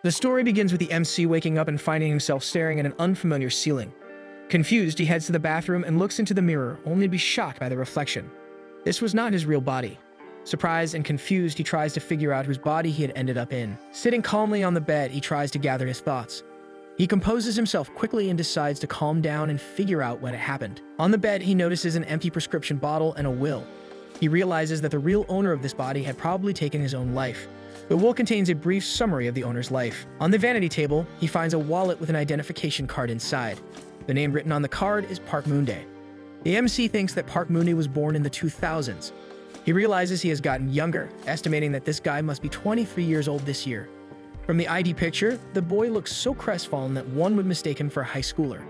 The story begins with the MC waking up and finding himself staring at an unfamiliar ceiling. Confused, he heads to the bathroom and looks into the mirror, only to be shocked by the reflection. This was not his real body. Surprised and confused, he tries to figure out whose body he had ended up in. Sitting calmly on the bed, he tries to gather his thoughts. He composes himself quickly and decides to calm down and figure out what had happened. On the bed, he notices an empty prescription bottle and a will. He realizes that the real owner of this body had probably taken his own life. The will contains a brief summary of the owner's life. On the vanity table, he finds a wallet with an identification card inside. The name written on the card is Park Moon-dae. The MC thinks that Park Moon-dae was born in the 2000s. He realizes he has gotten younger, estimating that this guy must be 23 years old this year. From the ID picture, the boy looks so crestfallen that one would mistake him for a high schooler.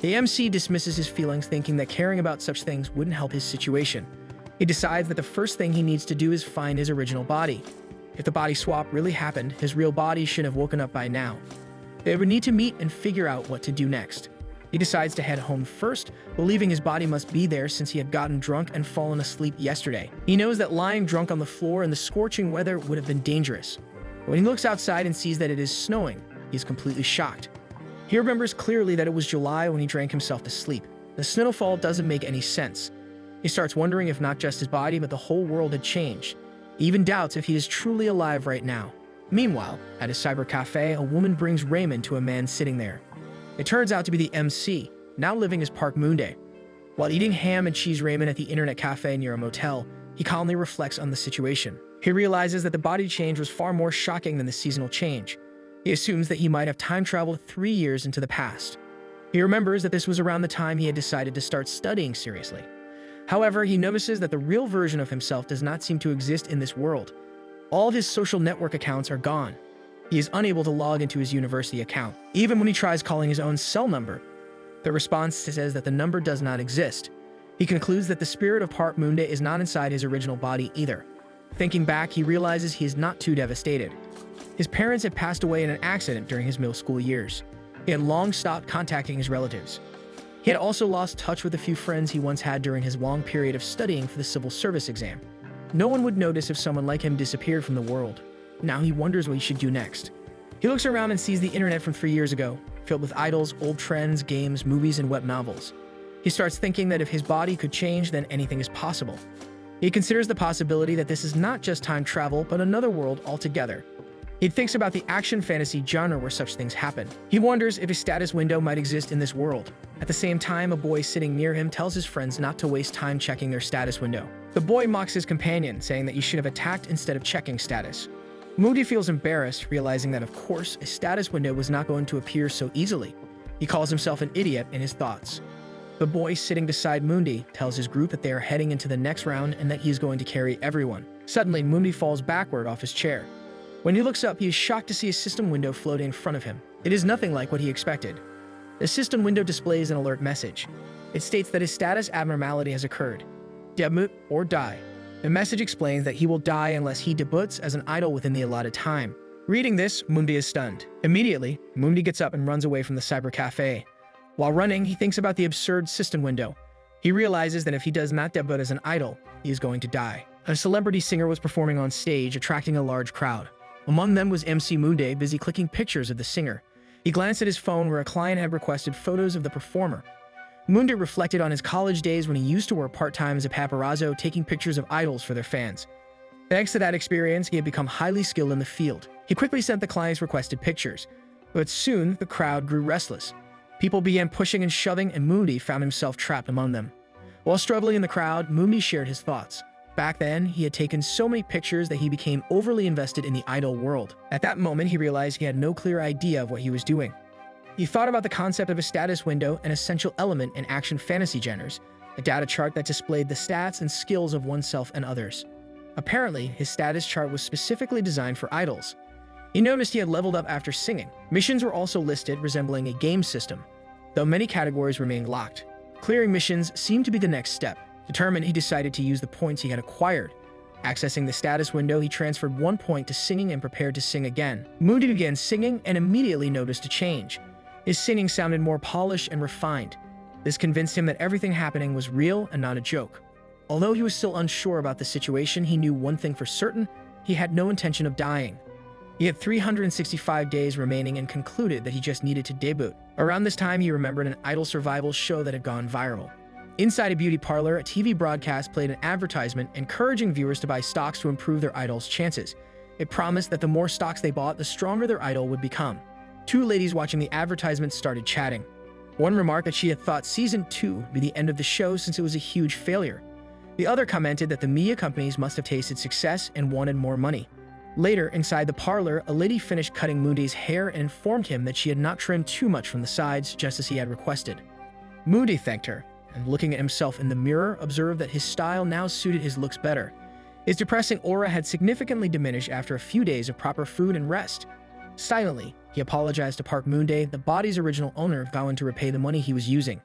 The MC dismisses his feelings, thinking that caring about such things wouldn't help his situation. He decides that the first thing he needs to do is find his original body. If the body swap really happened, his real body should have woken up by now. They would need to meet and figure out what to do next. He decides to head home first, believing his body must be there since he had gotten drunk and fallen asleep yesterday. He knows that lying drunk on the floor in the scorching weather would have been dangerous. When he looks outside and sees that it is snowing, he is completely shocked. He remembers clearly that it was July when he drank himself to sleep. The snowfall doesn't make any sense. He starts wondering if not just his body but the whole world had changed. He even doubts if he is truly alive right now. Meanwhile, at a cyber cafe, a woman brings ramen to a man sitting there. It turns out to be the MC, now living as Park Moon-dae. While eating ham and cheese ramen at the internet cafe near a motel, he calmly reflects on the situation. He realizes that the body change was far more shocking than the seasonal change. He assumes that he might have time traveled 3 years into the past. He remembers that this was around the time he had decided to start studying seriously. However, he notices that the real version of himself does not seem to exist in this world. All of his social network accounts are gone. He is unable to log into his university account. Even when he tries calling his own cell number, the response says that the number does not exist. He concludes that the spirit of Park Moon-dae is not inside his original body either. Thinking back, he realizes he is not too devastated. His parents had passed away in an accident during his middle school years. He had long stopped contacting his relatives. He had also lost touch with a few friends he once had during his long period of studying for the civil service exam. No one would notice if someone like him disappeared from the world. Now he wonders what he should do next. He looks around and sees the internet from 3 years ago, filled with idols, old trends, games, movies, and web novels. He starts thinking that if his body could change, then anything is possible. He considers the possibility that this is not just time travel, but another world altogether. He thinks about the action fantasy genre where such things happen. He wonders if a status window might exist in this world. At the same time, a boy sitting near him tells his friends not to waste time checking their status window. The boy mocks his companion, saying that you should have attacked instead of checking status. Moody feels embarrassed, realizing that, of course, a status window was not going to appear so easily. He calls himself an idiot in his thoughts. The boy sitting beside Mundi tells his group that they are heading into the next round and that he is going to carry everyone. Suddenly, Mundi falls backward off his chair. When he looks up, he is shocked to see a system window floating in front of him. It is nothing like what he expected. The system window displays an alert message. It states that his status abnormality has occurred. Debut or die. The message explains that he will die unless he debuts as an idol within the allotted time. Reading this, Mundi is stunned. Immediately, Mundi gets up and runs away from the cyber cafe. While running, he thinks about the absurd system window. He realizes that if he does not debut as an idol, he is going to die. A celebrity singer was performing on stage, attracting a large crowd. Among them was MC Mundi, busy clicking pictures of the singer. He glanced at his phone where a client had requested photos of the performer. Mundi reflected on his college days when he used to work part-time as a paparazzo, taking pictures of idols for their fans. Thanks to that experience, he had become highly skilled in the field. He quickly sent the client's requested pictures. But soon, the crowd grew restless. People began pushing and shoving, and Mundi found himself trapped among them. While struggling in the crowd, Mundi shared his thoughts. Back then, he had taken so many pictures that he became overly invested in the idol world. At that moment, he realized he had no clear idea of what he was doing. He thought about the concept of a status window, an essential element in action fantasy genres, a data chart that displayed the stats and skills of oneself and others. Apparently, his status chart was specifically designed for idols. He noticed he had leveled up after singing. Missions were also listed, resembling a game system, though many categories remained locked. Clearing missions seemed to be the next step. Determined, he decided to use the points he had acquired. Accessing the status window, he transferred 1 point to singing and prepared to sing again. Mundi began singing and immediately noticed a change. His singing sounded more polished and refined. This convinced him that everything happening was real and not a joke. Although he was still unsure about the situation, he knew one thing for certain: he had no intention of dying. He had 365 days remaining and concluded that he just needed to debut. Around this time, he remembered an idol survival show that had gone viral. Inside a beauty parlor, a TV broadcast played an advertisement encouraging viewers to buy stocks to improve their idol's chances. It promised that the more stocks they bought, the stronger their idol would become. Two ladies watching the advertisement started chatting. One remarked that she had thought Season 2 would be the end of the show since it was a huge failure. The other commented that the media companies must have tasted success and wanted more money. Later, inside the parlor, a lady finished cutting Moondae's hair and informed him that she had not trimmed too much from the sides, just as he had requested. Moondae thanked her, and looking at himself in the mirror, observed that his style now suited his looks better. His depressing aura had significantly diminished after a few days of proper food and rest. Silently, he apologized to Park Moondae, the body's original owner, vowing to repay the money he was using.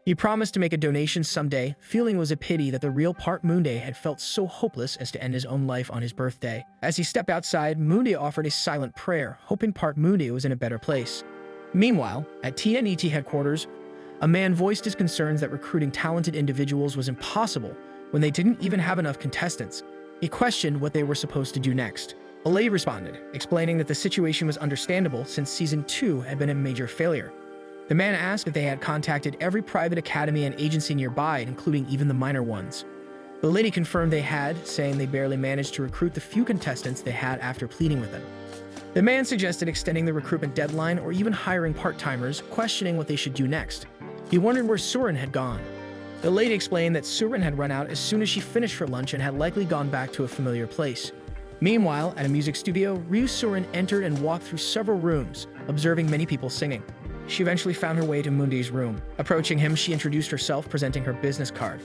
He promised to make a donation someday, feeling it was a pity that the real Park Moondae had felt so hopeless as to end his own life on his birthday. As he stepped outside, Moondae offered a silent prayer, hoping Park Moondae was in a better place. Meanwhile, at TNET headquarters, a man voiced his concerns that recruiting talented individuals was impossible when they didn't even have enough contestants. He questioned what they were supposed to do next. Alay responded, explaining that the situation was understandable since Season 2 had been a major failure. The man asked if they had contacted every private academy and agency nearby, including even the minor ones. The lady confirmed they had, saying they barely managed to recruit the few contestants they had after pleading with them. The man suggested extending the recruitment deadline or even hiring part-timers, questioning what they should do next. He wondered where Surin had gone. The lady explained that Surin had run out as soon as she finished for lunch and had likely gone back to a familiar place. Meanwhile, at a music studio, Ryu Surin entered and walked through several rooms, observing many people singing. She eventually found her way to Moondae's room. Approaching him, she introduced herself, presenting her business card.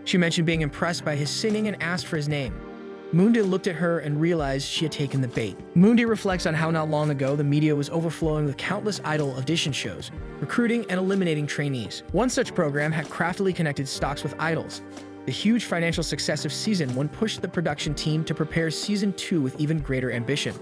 She mentioned being impressed by his singing and asked for his name. Moondae looked at her and realized she had taken the bait. Moondae reflects on how not long ago the media was overflowing with countless idol audition shows, recruiting and eliminating trainees. One such program had craftily connected stocks with idols. The huge financial success of Season 1 pushed the production team to prepare Season 2 with even greater ambition.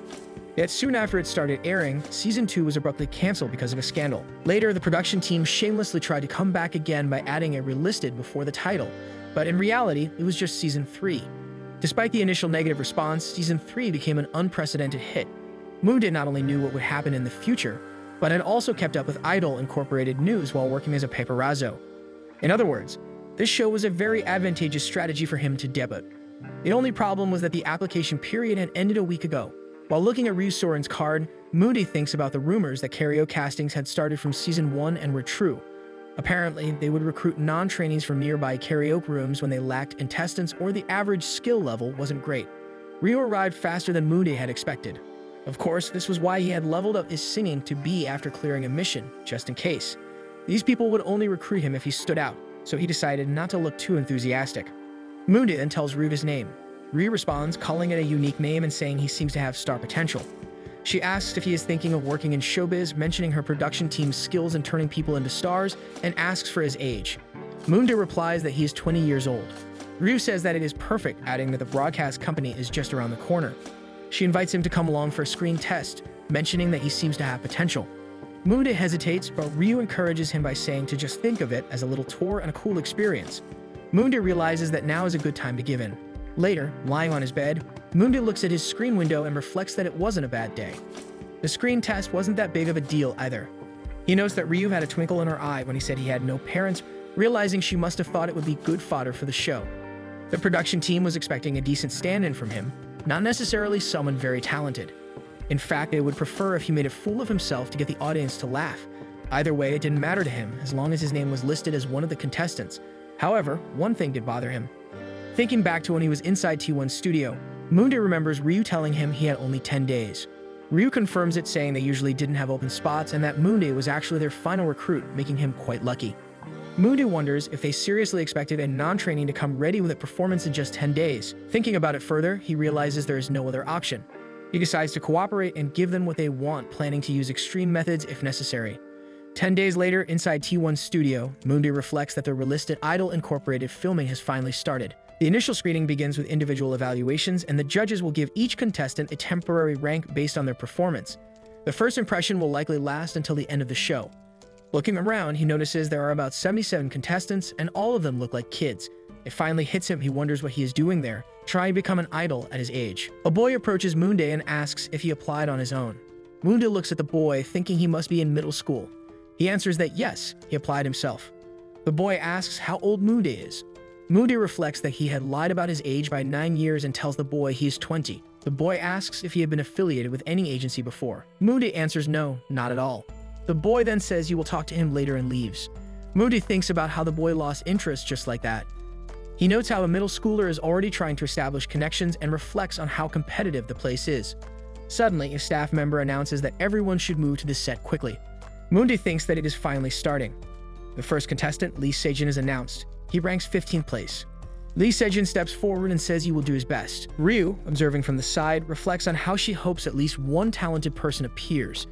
Yet soon after it started airing, Season 2 was abruptly canceled because of a scandal. Later, the production team shamelessly tried to come back again by adding a relisted before the title, but in reality, it was just Season 3. Despite the initial negative response, Season 3 became an unprecedented hit. Moondae not only knew what would happen in the future, but had also kept up with Idol Incorporated news while working as a paparazzo. In other words, this show was a very advantageous strategy for him to debut. The only problem was that the application period had ended a week ago. While looking at Ryu Surin's card, Moondae thinks about the rumors that karaoke castings had started from Season 1 and were true. Apparently, they would recruit non-trainees from nearby karaoke rooms when they lacked intestines or the average skill level wasn't great. Ryu arrived faster than Moondae had expected. Of course, this was why he had leveled up his singing to B after clearing a mission, just in case. These people would only recruit him if he stood out, so he decided not to look too enthusiastic. Moondae then tells Ryu his name. Ryu responds, calling it a unique name and saying he seems to have star potential. She asks if he is thinking of working in showbiz, mentioning her production team's skills in turning people into stars, and asks for his age. Moondae replies that he is 20 years old. Ryu says that it is perfect, adding that the broadcast company is just around the corner. She invites him to come along for a screen test, mentioning that he seems to have potential. Moondae hesitates, but Ryu encourages him by saying to just think of it as a little tour and a cool experience. Moondae realizes that now is a good time to give in. Later, lying on his bed, Moondae looks at his screen window and reflects that it wasn't a bad day. The screen test wasn't that big of a deal either. He notes that Ryu had a twinkle in her eye when he said he had no parents, realizing she must have thought it would be good fodder for the show. The production team was expecting a decent stand-in from him, not necessarily someone very talented. In fact, they would prefer if he made a fool of himself to get the audience to laugh. Either way, it didn't matter to him, as long as his name was listed as one of the contestants. However, one thing did bother him. Thinking back to when he was inside T1's studio, Moondae remembers Ryu telling him he had only 10 days. Ryu confirms it, saying they usually didn't have open spots and that Moondae was actually their final recruit, making him quite lucky. Moondae wonders if they seriously expected a non-trainee to come ready with a performance in just 10 days. Thinking about it further, he realizes there is no other option. He decides to cooperate and give them what they want, planning to use extreme methods if necessary. 10 days later, inside T1's studio, Moondae reflects that the relisted Idol Incorporated filming has finally started. The initial screening begins with individual evaluations, and the judges will give each contestant a temporary rank based on their performance. The first impression will likely last until the end of the show. Looking around, he notices there are about 77 contestants, and all of them look like kids. It finally hits him. He wonders what he is doing there, trying to become an idol at his age. A boy approaches Moonday and asks if he applied on his own. Moonday looks at the boy, thinking he must be in middle school. He answers that yes, he applied himself. The boy asks how old Moonday is. Moonday reflects that he had lied about his age by 9 years and tells the boy he is 20. The boy asks if he had been affiliated with any agency before. Moonday answers no, not at all. The boy then says he will talk to him later and leaves. Moonday thinks about how the boy lost interest just like that. He notes how a middle schooler is already trying to establish connections and reflects on how competitive the place is. Suddenly, a staff member announces that everyone should move to this set quickly. Moonday thinks that it is finally starting. The first contestant, Lee Sejin, is announced. He ranks 15th place. Lee Sejin steps forward and says he will do his best. Ryu, observing from the side, reflects on how she hopes at least one talented person appears.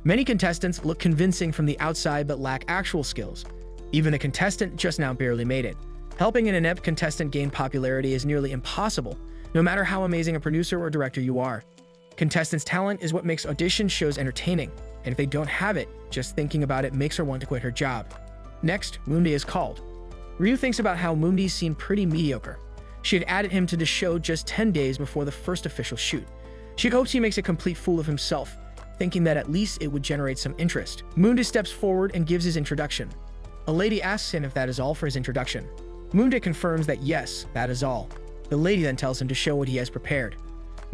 Many contestants look convincing from the outside but lack actual skills. Even the contestant just now barely made it. Helping an inept contestant gain popularity is nearly impossible, no matter how amazing a producer or director you are. Contestants' talent is what makes audition shows entertaining, and if they don't have it, just thinking about it makes her want to quit her job. Next, Moonday is called. Ryu thinks about how Moonday seemed pretty mediocre. She had added him to the show just 10 days before the first official shoot. She hopes he makes a complete fool of himself, thinking that at least it would generate some interest. Moonday steps forward and gives his introduction. A lady asks him if that is all for his introduction. Moonday confirms that yes, that is all. The lady then tells him to show what he has prepared.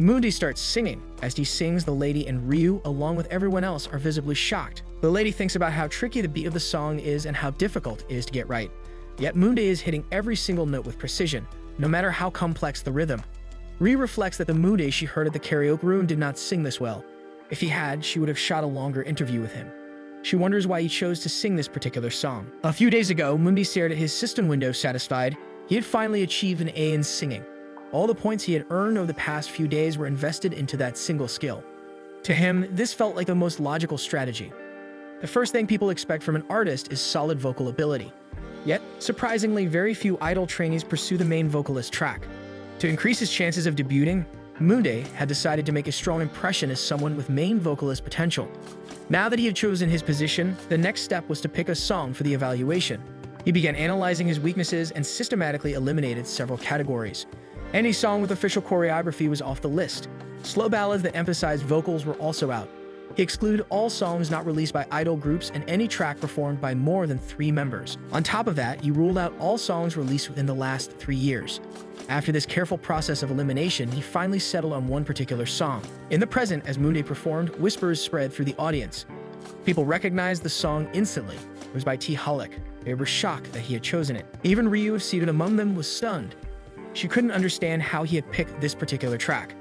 Moonday starts singing. As he sings, the lady and Ryu, along with everyone else, are visibly shocked. The lady thinks about how tricky the beat of the song is and how difficult it is to get right. Yet Moonday is hitting every single note with precision, no matter how complex the rhythm. Ryu reflects that the Moonday she heard at the karaoke room did not sing this well. If he had, she would have shot a longer interview with him. She wonders why he chose to sing this particular song. A few days ago, Moonday stared at his system window satisfied. He had finally achieved an A in singing. All the points he had earned over the past few days were invested into that single skill. To him, this felt like the most logical strategy. The first thing people expect from an artist is solid vocal ability. Yet, surprisingly, very few idol trainees pursue the main vocalist track. To increase his chances of debuting, Moonday had decided to make a strong impression as someone with main vocalist potential. Now that he had chosen his position, the next step was to pick a song for the evaluation. He began analyzing his weaknesses and systematically eliminated several categories. Any song with official choreography was off the list. Slow ballads that emphasized vocals were also out. He excluded all songs not released by idol groups and any track performed by more than 3 members. On top of that, he ruled out all songs released within the last 3 years. After this careful process of elimination, he finally settled on one particular song. In the present, as Moonday performed, whispers spread through the audience. People recognized the song instantly. It was by T. Holic. They were shocked that he had chosen it. Even Ryu, seated among them, was stunned. She couldn't understand how he had picked this particular track.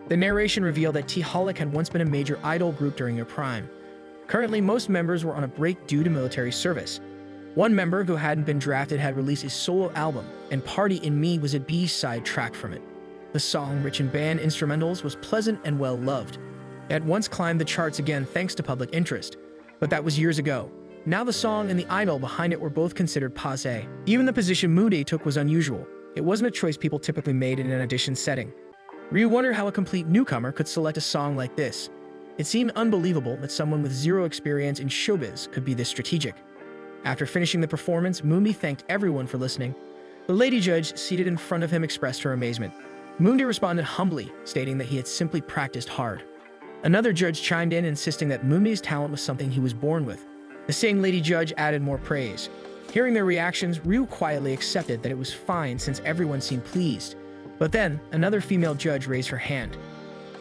The narration revealed that T. Holic had once been a major idol group during their prime. Currently, most members were on a break due to military service. One member who hadn't been drafted had released his solo album, and Party in Me was a B-side track from it. The song, rich in band instrumentals, was pleasant and well-loved. It had once climbed the charts again thanks to public interest, but that was years ago. Now the song and the idol behind it were both considered passé. Even the position Moonday took was unusual. It wasn't a choice people typically made in an audition setting. Ryu wondered how a complete newcomer could select a song like this. It seemed unbelievable that someone with zero experience in showbiz could be this strategic. After finishing the performance, Moonday thanked everyone for listening. The lady judge seated in front of him expressed her amazement. Moonday responded humbly, stating that he had simply practiced hard. Another judge chimed in, insisting that Moonday's talent was something he was born with. The same lady judge added more praise. Hearing their reactions, Ryu quietly accepted that it was fine since everyone seemed pleased. But then, another female judge raised her hand.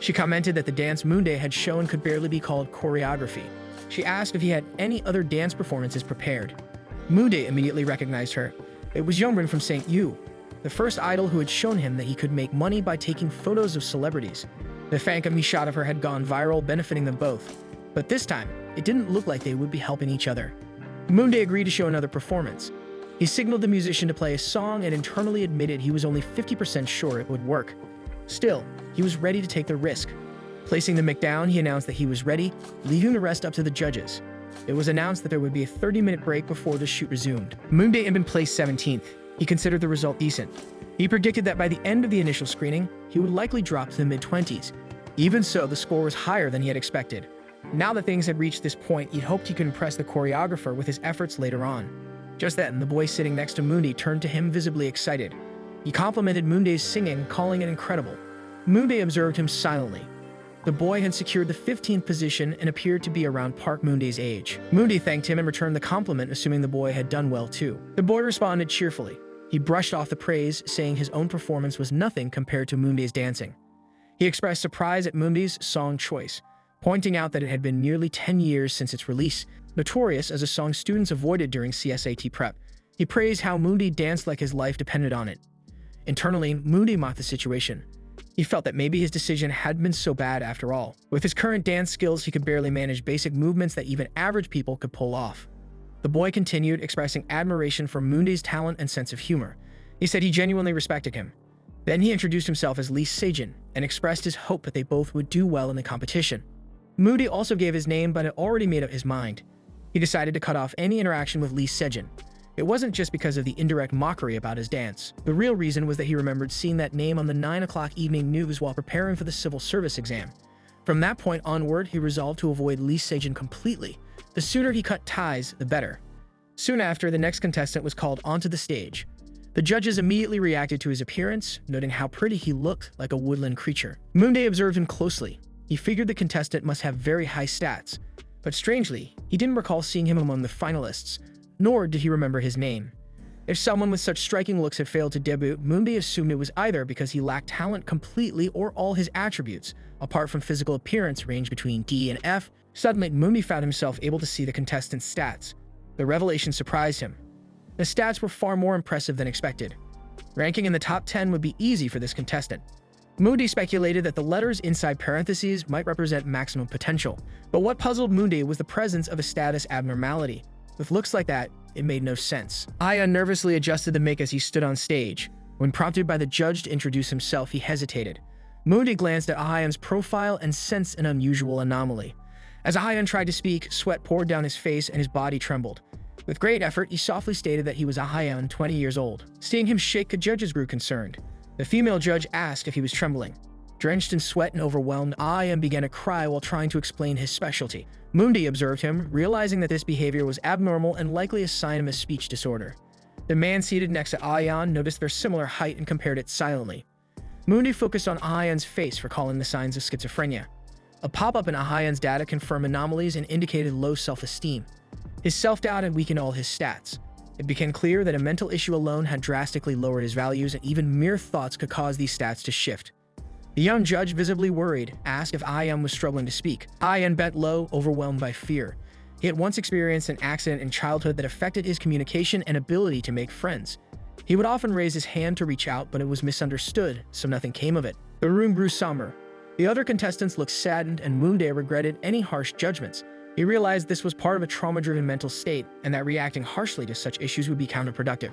She commented that the dance Moonday had shown could barely be called choreography. She asked if he had any other dance performances prepared. Moonday immediately recognized her. It was Youngrin from St. Yu, the first idol who had shown him that he could make money by taking photos of celebrities. The phantom he shot of her had gone viral, benefiting them both. But this time, it didn't look like they would be helping each other. Moonday agreed to show another performance. He signaled the musician to play a song and internally admitted he was only 50% sure it would work. Still, he was ready to take the risk. Placing the mic down, he announced that he was ready, leaving the rest up to the judges. It was announced that there would be a 30-minute break before the shoot resumed. Moonday had been placed 17th. He considered the result decent. He predicted that by the end of the initial screening, he would likely drop to the mid-20s. Even so, the score was higher than he had expected. Now that things had reached this point, he hoped he could impress the choreographer with his efforts later on. Just then, the boy sitting next to Mundi turned to him visibly excited. He complimented Mundi's singing, calling it incredible. Mundi observed him silently. The boy had secured the 15th position and appeared to be around Park Mundi's age. Mundi thanked him and returned the compliment, assuming the boy had done well too. The boy responded cheerfully. He brushed off the praise, saying his own performance was nothing compared to Mundi's dancing. He expressed surprise at Mundi's song choice, pointing out that it had been nearly 10 years since its release, notorious as a song students avoided during CSAT prep. He praised how Mundi danced like his life depended on it. Internally, Mundi mocked the situation. He felt that maybe his decision hadn't been so bad after all. With his current dance skills, he could barely manage basic movements that even average people could pull off. The boy continued, expressing admiration for Mundi's talent and sense of humor. He said he genuinely respected him. Then he introduced himself as Lee Sejin and expressed his hope that they both would do well in the competition. Mundi also gave his name but had already made up his mind. He decided to cut off any interaction with Lee Sejin. It wasn't just because of the indirect mockery about his dance. The real reason was that he remembered seeing that name on the 9 o'clock evening news while preparing for the civil service exam. From that point onward, he resolved to avoid Lee Sejin completely. The sooner he cut ties, the better. Soon after, the next contestant was called onto the stage. The judges immediately reacted to his appearance, noting how pretty he looked, like a woodland creature. Mundi observed him closely. He figured the contestant must have very high stats. But strangely, he didn't recall seeing him among the finalists, nor did he remember his name. If someone with such striking looks had failed to debut, Mundi assumed it was either because he lacked talent completely or all his attributes, apart from physical appearance, ranged between D and F. Suddenly, Mundi found himself able to see the contestant's stats. The revelation surprised him. The stats were far more impressive than expected. Ranking in the top 10 would be easy for this contestant. Mundi speculated that the letters inside parentheses might represent maximum potential, but what puzzled Mundi was the presence of a status abnormality. With looks like that, it made no sense. Aya nervously adjusted the mic as he stood on stage. When prompted by the judge to introduce himself, he hesitated. Mundi glanced at Ayan's profile and sensed an unusual anomaly. As Ayan tried to speak, sweat poured down his face and his body trembled. With great effort, he softly stated that he was Ayan, 20 years old. Seeing him shake, the judges grew concerned. The female judge asked if he was trembling. Drenched in sweat and overwhelmed, Ayan began to cry while trying to explain his specialty. Mundi observed him, realizing that this behavior was abnormal and likely a sign of a speech disorder. The man seated next to Ayan noticed their similar height and compared it silently. Mundi focused on Ayan's face, recalling the signs of schizophrenia. A pop-up in Ayan's data confirmed anomalies and indicated low self-esteem. His self-doubt had weakened all his stats. It became clear that a mental issue alone had drastically lowered his values, and even mere thoughts could cause these stats to shift. The young judge, visibly worried, asked if Ayan was struggling to speak. Ayan bent low, overwhelmed by fear. He had once experienced an accident in childhood that affected his communication and ability to make friends. He would often raise his hand to reach out, but it was misunderstood, so nothing came of it. The room grew somber. The other contestants looked saddened, and Mundi regretted any harsh judgments. He realized this was part of a trauma-driven mental state, and that reacting harshly to such issues would be counterproductive.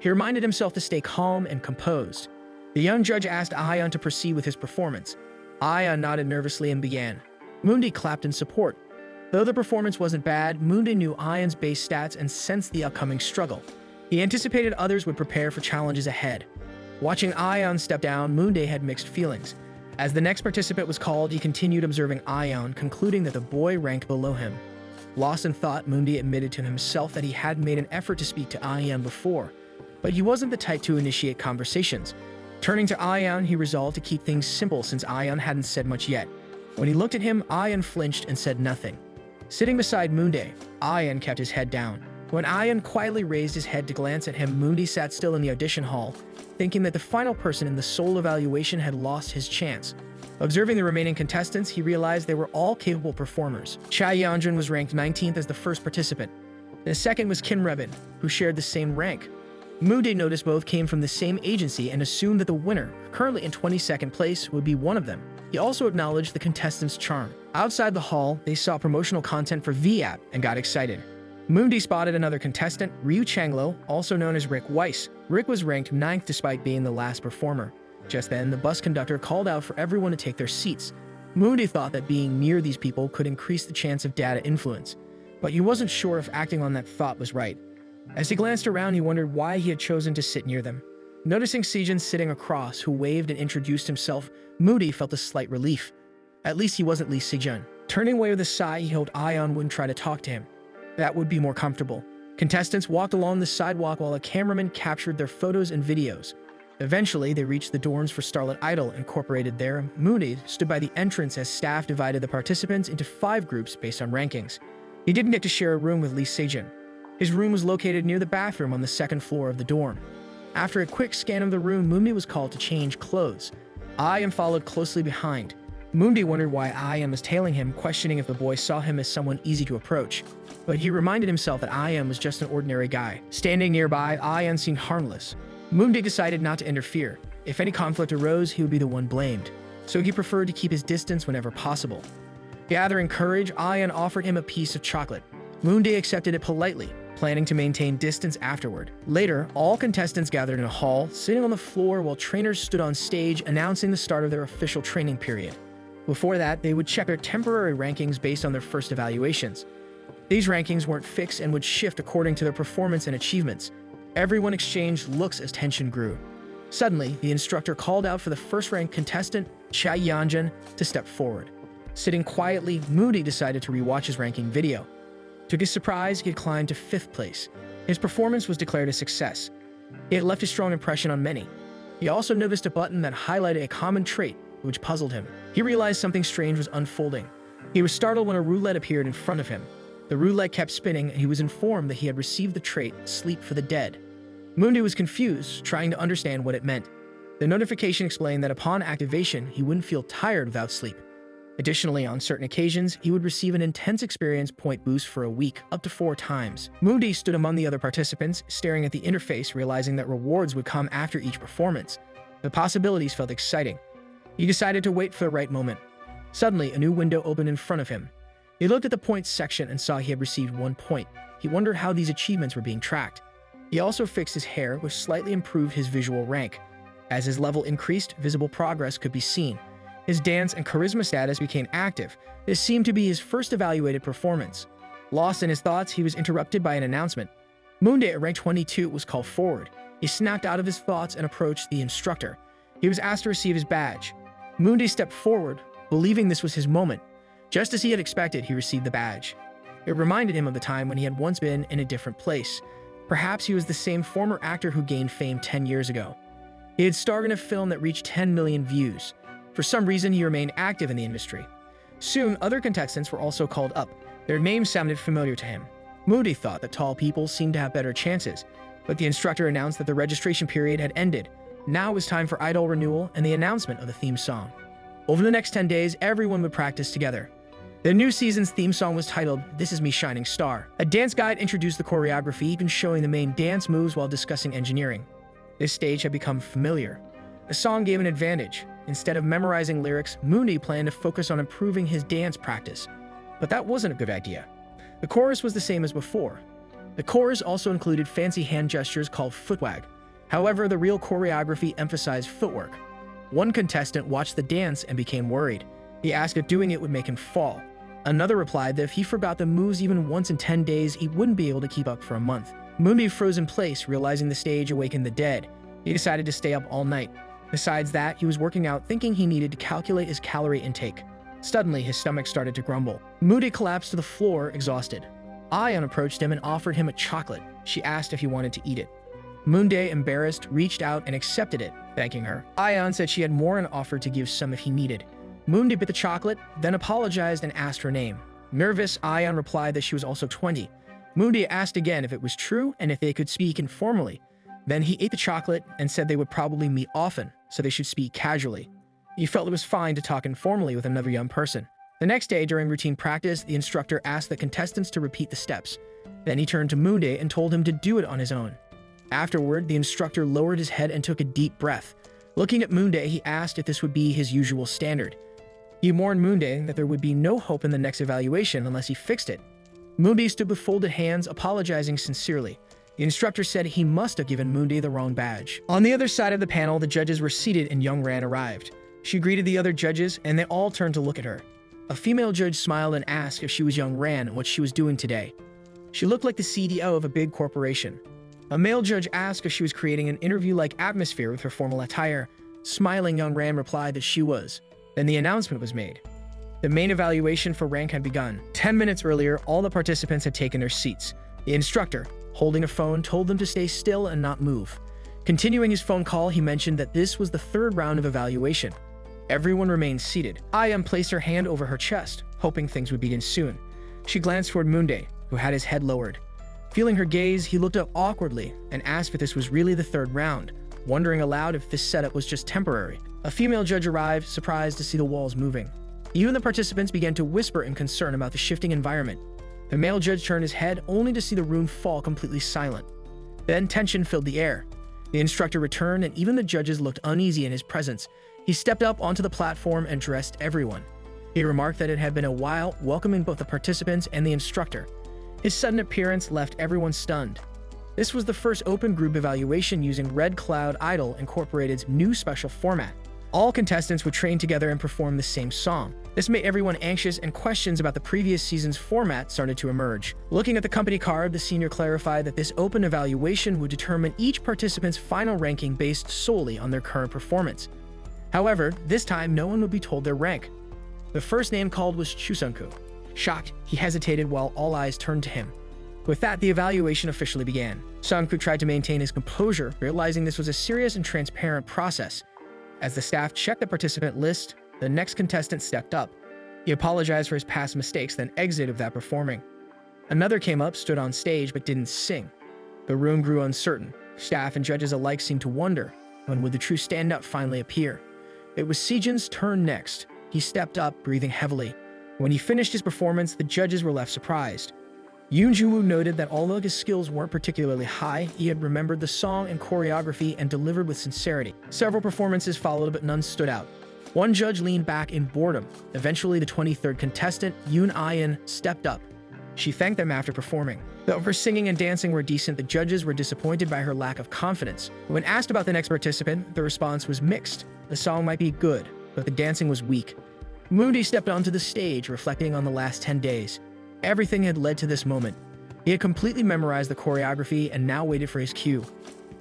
He reminded himself to stay calm and composed. The young judge asked Ayan to proceed with his performance. Ayan nodded nervously and began. Mundi clapped in support. Though the performance wasn't bad, Mundi knew Ayan's base stats and sensed the upcoming struggle. He anticipated others would prepare for challenges ahead. Watching Ayan step down, Mundi had mixed feelings. As the next participant was called, he continued observing Ayan, concluding that the boy ranked below him. Lost in thought, Mundi admitted to himself that he had made an effort to speak to Ayan before, but he wasn't the type to initiate conversations. Turning to Ayan, he resolved to keep things simple since Ayan hadn't said much yet. When he looked at him, Ayan flinched and said nothing. Sitting beside Mundi, Ayan kept his head down. When Ayan quietly raised his head to glance at him, Mundi sat still in the audition hall, thinking that the final person in the soul evaluation had lost his chance. Observing the remaining contestants, he realized they were all capable performers. Cha Yeonjun was ranked 19th as the first participant. The second was Kim Rebin, who shared the same rank. Mundi noticed both came from the same agency and assumed that the winner, currently in 22nd place, would be one of them. He also acknowledged the contestants' charm. Outside the hall, they saw promotional content for V-App and got excited. Mundi spotted another contestant, Ryu Changlo, also known as Rick Weiss. Rick was ranked 9th despite being the last performer. Just then, the bus conductor called out for everyone to take their seats. Mundi thought that being near these people could increase the chance of data influence, but he wasn't sure if acting on that thought was right. As he glanced around, he wondered why he had chosen to sit near them. Noticing Sejin sitting across, who waved and introduced himself, Mundi felt a slight relief. At least he wasn't Lee Sejun. Turning away with a sigh, he hoped Ion wouldn't try to talk to him. That would be more comfortable. Contestants walked along the sidewalk while a cameraman captured their photos and videos. Eventually, they reached the dorms for Starlit Idol Incorporated there. Moody stood by the entrance as staff divided the participants into 5 groups based on rankings. He didn't get to share a room with Lee Sejin. His room was located near the bathroom on the 2nd floor of the dorm. After a quick scan of the room, Moondy was called to change clothes. Ion followed closely behind. Moondy wondered why Ion was tailing him, questioning if the boy saw him as someone easy to approach. But he reminded himself that Ion was just an ordinary guy. Standing nearby, Ion seemed harmless. Moondy decided not to interfere. If any conflict arose, he would be the one blamed. So he preferred to keep his distance whenever possible. Gathering courage, Ion offered him a piece of chocolate. Moondy accepted it politely, planning to maintain distance afterward. Later, all contestants gathered in a hall, sitting on the floor while trainers stood on stage announcing the start of their official training period. Before that, they would check their temporary rankings based on their first evaluations. These rankings weren't fixed and would shift according to their performance and achievements. Everyone exchanged looks as tension grew. Suddenly, the instructor called out for the first-ranked contestant, Cha Yanjun, to step forward. Sitting quietly, Moody decided to rewatch his ranking video. To his surprise, he had climbed to 5th place. His performance was declared a success. It left a strong impression on many. He also noticed a button that highlighted a common trait, which puzzled him. He realized something strange was unfolding. He was startled when a roulette appeared in front of him. The roulette kept spinning, and he was informed that he had received the trait, Sleep for the Dead. Moondy was confused, trying to understand what it meant. The notification explained that upon activation, he wouldn't feel tired without sleep. Additionally, on certain occasions, he would receive an intense experience point boost for a week, up to 4 times. Moondy stood among the other participants, staring at the interface, realizing that rewards would come after each performance. The possibilities felt exciting. He decided to wait for the right moment. Suddenly, a new window opened in front of him. He looked at the points section and saw he had received 1 point. He wondered how these achievements were being tracked. He also fixed his hair, which slightly improved his visual rank. As his level increased, visible progress could be seen. His dance and charisma status became active. This seemed to be his first evaluated performance. Lost in his thoughts, he was interrupted by an announcement. Moonday at rank 22 was called forward. He snapped out of his thoughts and approached the instructor. He was asked to receive his badge. Moonday stepped forward, believing this was his moment. Just as he had expected, he received the badge. It reminded him of the time when he had once been in a different place. Perhaps he was the same former actor who gained fame 10 years ago. He had starred in a film that reached 10 million views. For some reason, he remained active in the industry. Soon, other contestants were also called up. Their names sounded familiar to him. Moody thought that tall people seemed to have better chances, but the instructor announced that the registration period had ended. Now it was time for idol renewal and the announcement of the theme song. Over the next 10 days, everyone would practice together. The new season's theme song was titled, "This Is Me Shining Star." A dance guide introduced the choreography, even showing the main dance moves while discussing engineering. This stage had become familiar. The song gave an advantage. Instead of memorizing lyrics, Mooney planned to focus on improving his dance practice. But that wasn't a good idea. The chorus was the same as before. The chorus also included fancy hand gestures called footwag. However, the real choreography emphasized footwork. One contestant watched the dance and became worried. He asked if doing it would make him fall. Another replied that if he forgot the moves even once in 10 days, he wouldn't be able to keep up for a month. Mooney froze in place, realizing the stage awakened the dead. He decided to stay up all night. Besides that, he was working out, thinking he needed to calculate his calorie intake. Suddenly, his stomach started to grumble. Moody collapsed to the floor, exhausted. Ion approached him and offered him a chocolate. She asked if he wanted to eat it. Moonday, embarrassed, reached out and accepted it, thanking her. Ion said she had more and offered to give some if he needed. Moonday bit the chocolate, then apologized and asked her name. Nervous, Ion replied that she was also 20. Moonday asked again if it was true and if they could speak informally. Then he ate the chocolate and said they would probably meet often, so they should speak casually. He felt it was fine to talk informally with another young person. The next day, during routine practice, the instructor asked the contestants to repeat the steps. Then he turned to Moonday and told him to do it on his own. Afterward, the instructor lowered his head and took a deep breath. Looking at Moonday, he asked if this would be his usual standard. He warned Moonday that there would be no hope in the next evaluation unless he fixed it. Moonday stood with folded hands, apologizing sincerely. The instructor said he must have given Moonday the wrong badge. On the other side of the panel, the judges were seated and Young Ran arrived. She greeted the other judges, and they all turned to look at her. A female judge smiled and asked if she was Young Ran and what she was doing today. She looked like the CDO of a big corporation. A male judge asked if she was creating an interview-like atmosphere with her formal attire. Smiling, Young Ran replied that she was. Then the announcement was made. The main evaluation for rank had begun. 10 minutes earlier, all the participants had taken their seats. The instructor, holding a phone, told them to stay still and not move. Continuing his phone call, he mentioned that this was the third round of evaluation. Everyone remained seated. Ayam placed her hand over her chest, hoping things would begin soon. She glanced toward Munde, who had his head lowered. Feeling her gaze, he looked up awkwardly and asked if this was really the third round, wondering aloud if this setup was just temporary. A female judge arrived, surprised to see the walls moving. Even the participants began to whisper in concern about the shifting environment. The male judge turned his head only to see the room fall completely silent. Then tension filled the air. The instructor returned and even the judges looked uneasy in his presence. He stepped up onto the platform and addressed everyone. He remarked that it had been a while, welcoming both the participants and the instructor. His sudden appearance left everyone stunned. This was the first open group evaluation using Red Cloud Idol Incorporated's new special format. All contestants would train together and perform the same song. This made everyone anxious and questions about the previous season's format started to emerge. Looking at the company card, the senior clarified that this open evaluation would determine each participant's final ranking based solely on their current performance. However, this time no one would be told their rank. The first name called was Chusunku. Shocked, he hesitated while all eyes turned to him. With that, the evaluation officially began. Sunku tried to maintain his composure, realizing this was a serious and transparent process. As the staff checked the participant list, the next contestant stepped up. He apologized for his past mistakes, then exited without performing. Another came up, stood on stage, but didn't sing. The room grew uncertain. Staff and judges alike seemed to wonder, when would the true stand-up finally appear? It was Sejin's turn next. He stepped up, breathing heavily. When he finished his performance, the judges were left surprised. Yoon Ju-woo noted that although his skills weren't particularly high, he had remembered the song and choreography and delivered with sincerity. Several performances followed, but none stood out. One judge leaned back in boredom. Eventually, the 23rd contestant, Yoon Ayan, stepped up. She thanked them after performing. Though her singing and dancing were decent, the judges were disappointed by her lack of confidence. When asked about the next participant, the response was mixed. The song might be good, but the dancing was weak. Moody stepped onto the stage, reflecting on the last 10 days. Everything had led to this moment. He had completely memorized the choreography and now waited for his cue.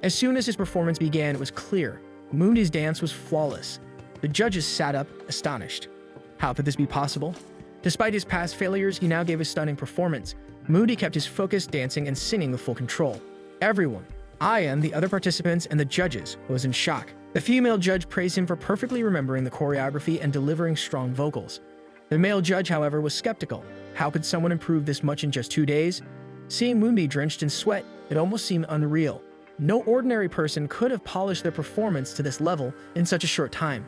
As soon as his performance began, it was clear. Moody's dance was flawless. The judges sat up, astonished. How could this be possible? Despite his past failures, he now gave a stunning performance. Moody kept his focus, dancing and singing with full control. Everyone, Ayan, the other participants, and the judges, was in shock. The female judge praised him for perfectly remembering the choreography and delivering strong vocals. The male judge, however, was skeptical. How could someone improve this much in just 2 days? Seeing Moonbi drenched in sweat, it almost seemed unreal. No ordinary person could have polished their performance to this level in such a short time.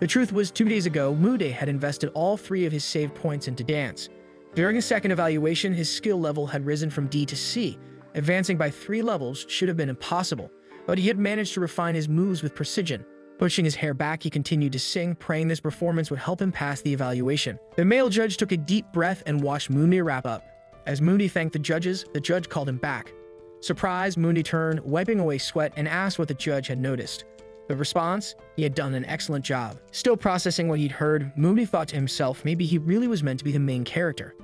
The truth was, 2 days ago, Mude had invested all 3 of his saved points into dance. During his second evaluation, his skill level had risen from D to C. Advancing by 3 levels should have been impossible, but he had managed to refine his moves with precision. Pushing his hair back, he continued to sing, praying this performance would help him pass the evaluation. The male judge took a deep breath and watched Mundi wrap up. As Mundi thanked the judges, the judge called him back. Surprised, Mundi turned, wiping away sweat, and asked what the judge had noticed. The response? He had done an excellent job. Still processing what he'd heard, Mundi thought to himself maybe he really was meant to be the main character.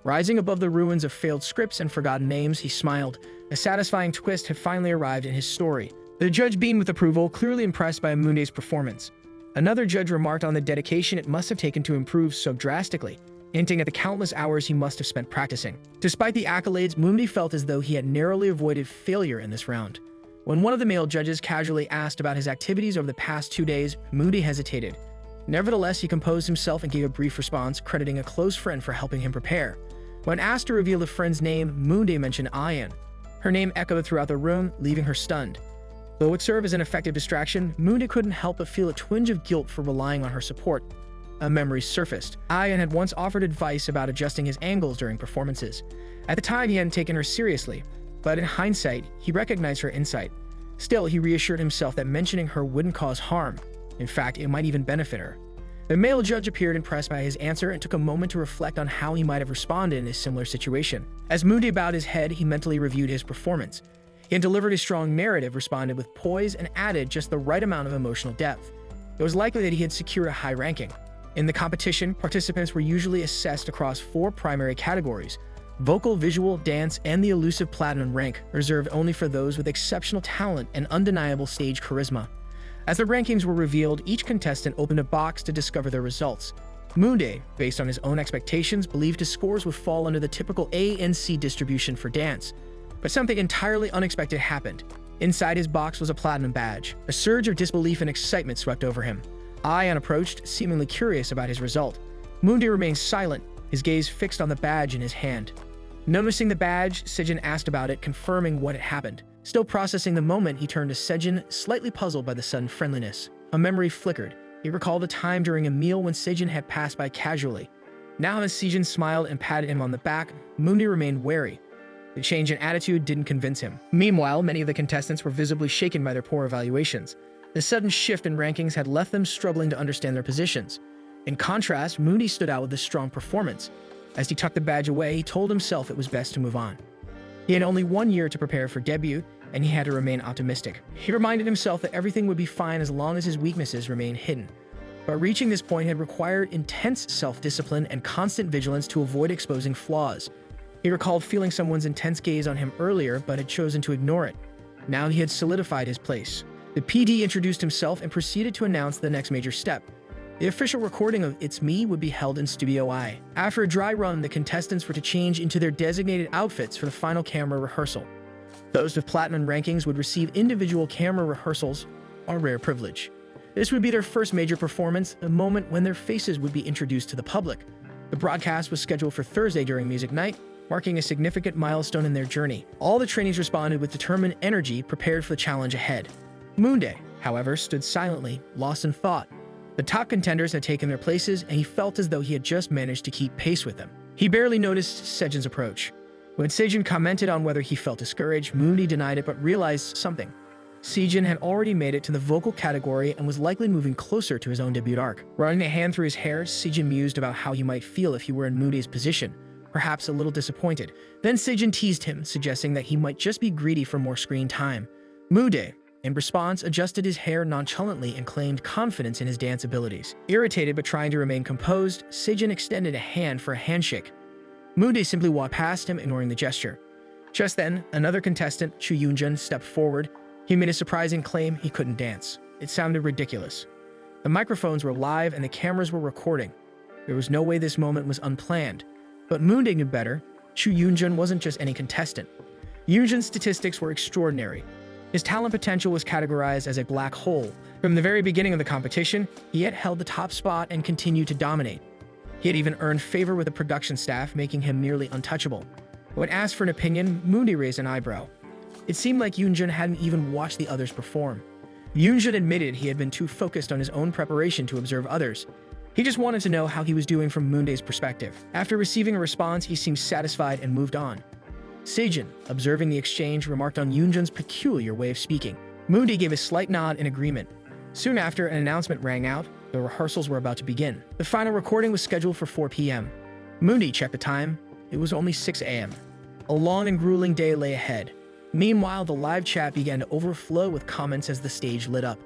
Rising above the ruins of failed scripts and forgotten names, he smiled. A satisfying twist had finally arrived in his story. The judge beamed with approval, clearly impressed by Mundi's performance. Another judge remarked on the dedication it must have taken to improve so drastically, hinting at the countless hours he must have spent practicing. Despite the accolades, Mundi felt as though he had narrowly avoided failure in this round. When one of the male judges casually asked about his activities over the past 2 days, Mundi hesitated. Nevertheless, he composed himself and gave a brief response, crediting a close friend for helping him prepare. When asked to reveal the friend's name, Mundi mentioned Ayan. Her name echoed throughout the room, leaving her stunned. Though it served as an effective distraction, Mundi couldn't help but feel a twinge of guilt for relying on her support. A memory surfaced. Ayan had once offered advice about adjusting his angles during performances. At the time, he hadn't taken her seriously, but in hindsight, he recognized her insight. Still, he reassured himself that mentioning her wouldn't cause harm. In fact, it might even benefit her. The male judge appeared impressed by his answer and took a moment to reflect on how he might have responded in a similar situation. As Mundi bowed his head, he mentally reviewed his performance. He had delivered a strong narrative, responded with poise, and added just the right amount of emotional depth. It was likely that he had secured a high ranking. In the competition, participants were usually assessed across 4 primary categories: vocal, visual, dance, and the elusive platinum rank, reserved only for those with exceptional talent and undeniable stage charisma. As the rankings were revealed, each contestant opened a box to discover their results. Moonday, based on his own expectations, believed his scores would fall under the typical A and C distribution for dance. But something entirely unexpected happened. Inside his box was a platinum badge. A surge of disbelief and excitement swept over him. Ion approached, seemingly curious about his result. Moonday remained silent, his gaze fixed on the badge in his hand. Noticing the badge, Sejin asked about it, confirming what had happened. Still processing the moment, he turned to Sejin, slightly puzzled by the sudden friendliness. A memory flickered. He recalled a time during a meal when Sejin had passed by casually. Now as Sejin smiled and patted him on the back, Moonday remained wary. The change in attitude didn't convince him. Meanwhile, many of the contestants were visibly shaken by their poor evaluations. The sudden shift in rankings had left them struggling to understand their positions. In contrast, Moonday stood out with a strong performance. As he tucked the badge away, he told himself it was best to move on. He had only 1 year to prepare for debut, and he had to remain optimistic. He reminded himself that everything would be fine as long as his weaknesses remained hidden. But reaching this point had required intense self-discipline and constant vigilance to avoid exposing flaws. He recalled feeling someone's intense gaze on him earlier, but had chosen to ignore it. Now he had solidified his place. The PD introduced himself and proceeded to announce the next major step. The official recording of It's Me would be held in Studio I. After a dry run, the contestants were to change into their designated outfits for the final camera rehearsal. Those with platinum rankings would receive individual camera rehearsals, a rare privilege. This would be their first major performance, a moment when their faces would be introduced to the public. The broadcast was scheduled for Thursday during music night, marking a significant milestone in their journey. All the trainees responded with determined energy, prepared for the challenge ahead. Moonday, however, stood silently, lost in thought. The top contenders had taken their places, and he felt as though he had just managed to keep pace with them. He barely noticed Sejin's approach. When Sejin commented on whether he felt discouraged, Moonday denied it but realized something. Sejin had already made it to the vocal category and was likely moving closer to his own debut arc. Running a hand through his hair, Sejin mused about how he might feel if he were in Moonday's position, perhaps a little disappointed. Then Sejin teased him, suggesting that he might just be greedy for more screen time. Moonday, in response, adjusted his hair nonchalantly and claimed confidence in his dance abilities. Irritated but trying to remain composed, Sejin extended a hand for a handshake. Moonday simply walked past him, ignoring the gesture. Just then, another contestant, Chu Yoonjun, stepped forward. He made a surprising claim he couldn't dance. It sounded ridiculous. The microphones were live and the cameras were recording. There was no way this moment was unplanned. But Moonday knew better. Chu Yoonjun wasn't just any contestant. Yoonjun's statistics were extraordinary. His talent potential was categorized as a black hole. From the very beginning of the competition, he had held the top spot and continued to dominate. He had even earned favor with the production staff, making him nearly untouchable. When asked for an opinion, Moonday raised an eyebrow. It seemed like Yoonjun hadn't even watched the others perform. Yoonjun admitted he had been too focused on his own preparation to observe others. He just wanted to know how he was doing from Moonday's perspective. After receiving a response, he seemed satisfied and moved on. Sejin, observing the exchange, remarked on Yoonjun's peculiar way of speaking. Moonday gave a slight nod in agreement. Soon after, an announcement rang out. The rehearsals were about to begin. The final recording was scheduled for 4 p.m. Moonday checked the time. It was only 6 a.m. A long and grueling day lay ahead. Meanwhile, the live chat began to overflow with comments as the stage lit up.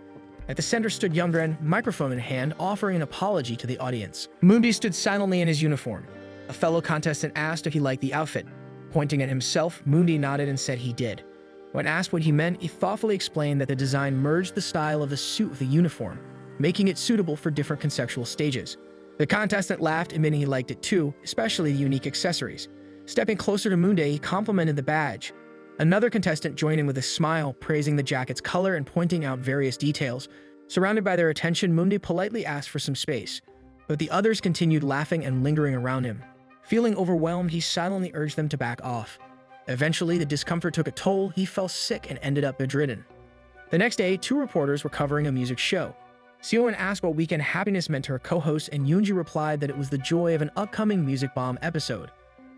At the center stood Youngren, microphone in hand, offering an apology to the audience. Moonday stood silently in his uniform. A fellow contestant asked if he liked the outfit. Pointing at himself, Moonday nodded and said he did. When asked what he meant, he thoughtfully explained that the design merged the style of the suit with the uniform, making it suitable for different conceptual stages. The contestant laughed, admitting he liked it too, especially the unique accessories. Stepping closer to Moonday, he complimented the badge. Another contestant joined in with a smile, praising the jacket's color and pointing out various details. Surrounded by their attention, Moonday politely asked for some space, but the others continued laughing and lingering around him. Feeling overwhelmed, he silently urged them to back off. Eventually, the discomfort took a toll. He fell sick and ended up bedridden. The next day, 2 reporters were covering a music show. Seoin asked what weekend happiness meant to her co-host, and Yoonji replied that it was the joy of an upcoming Music Bomb episode.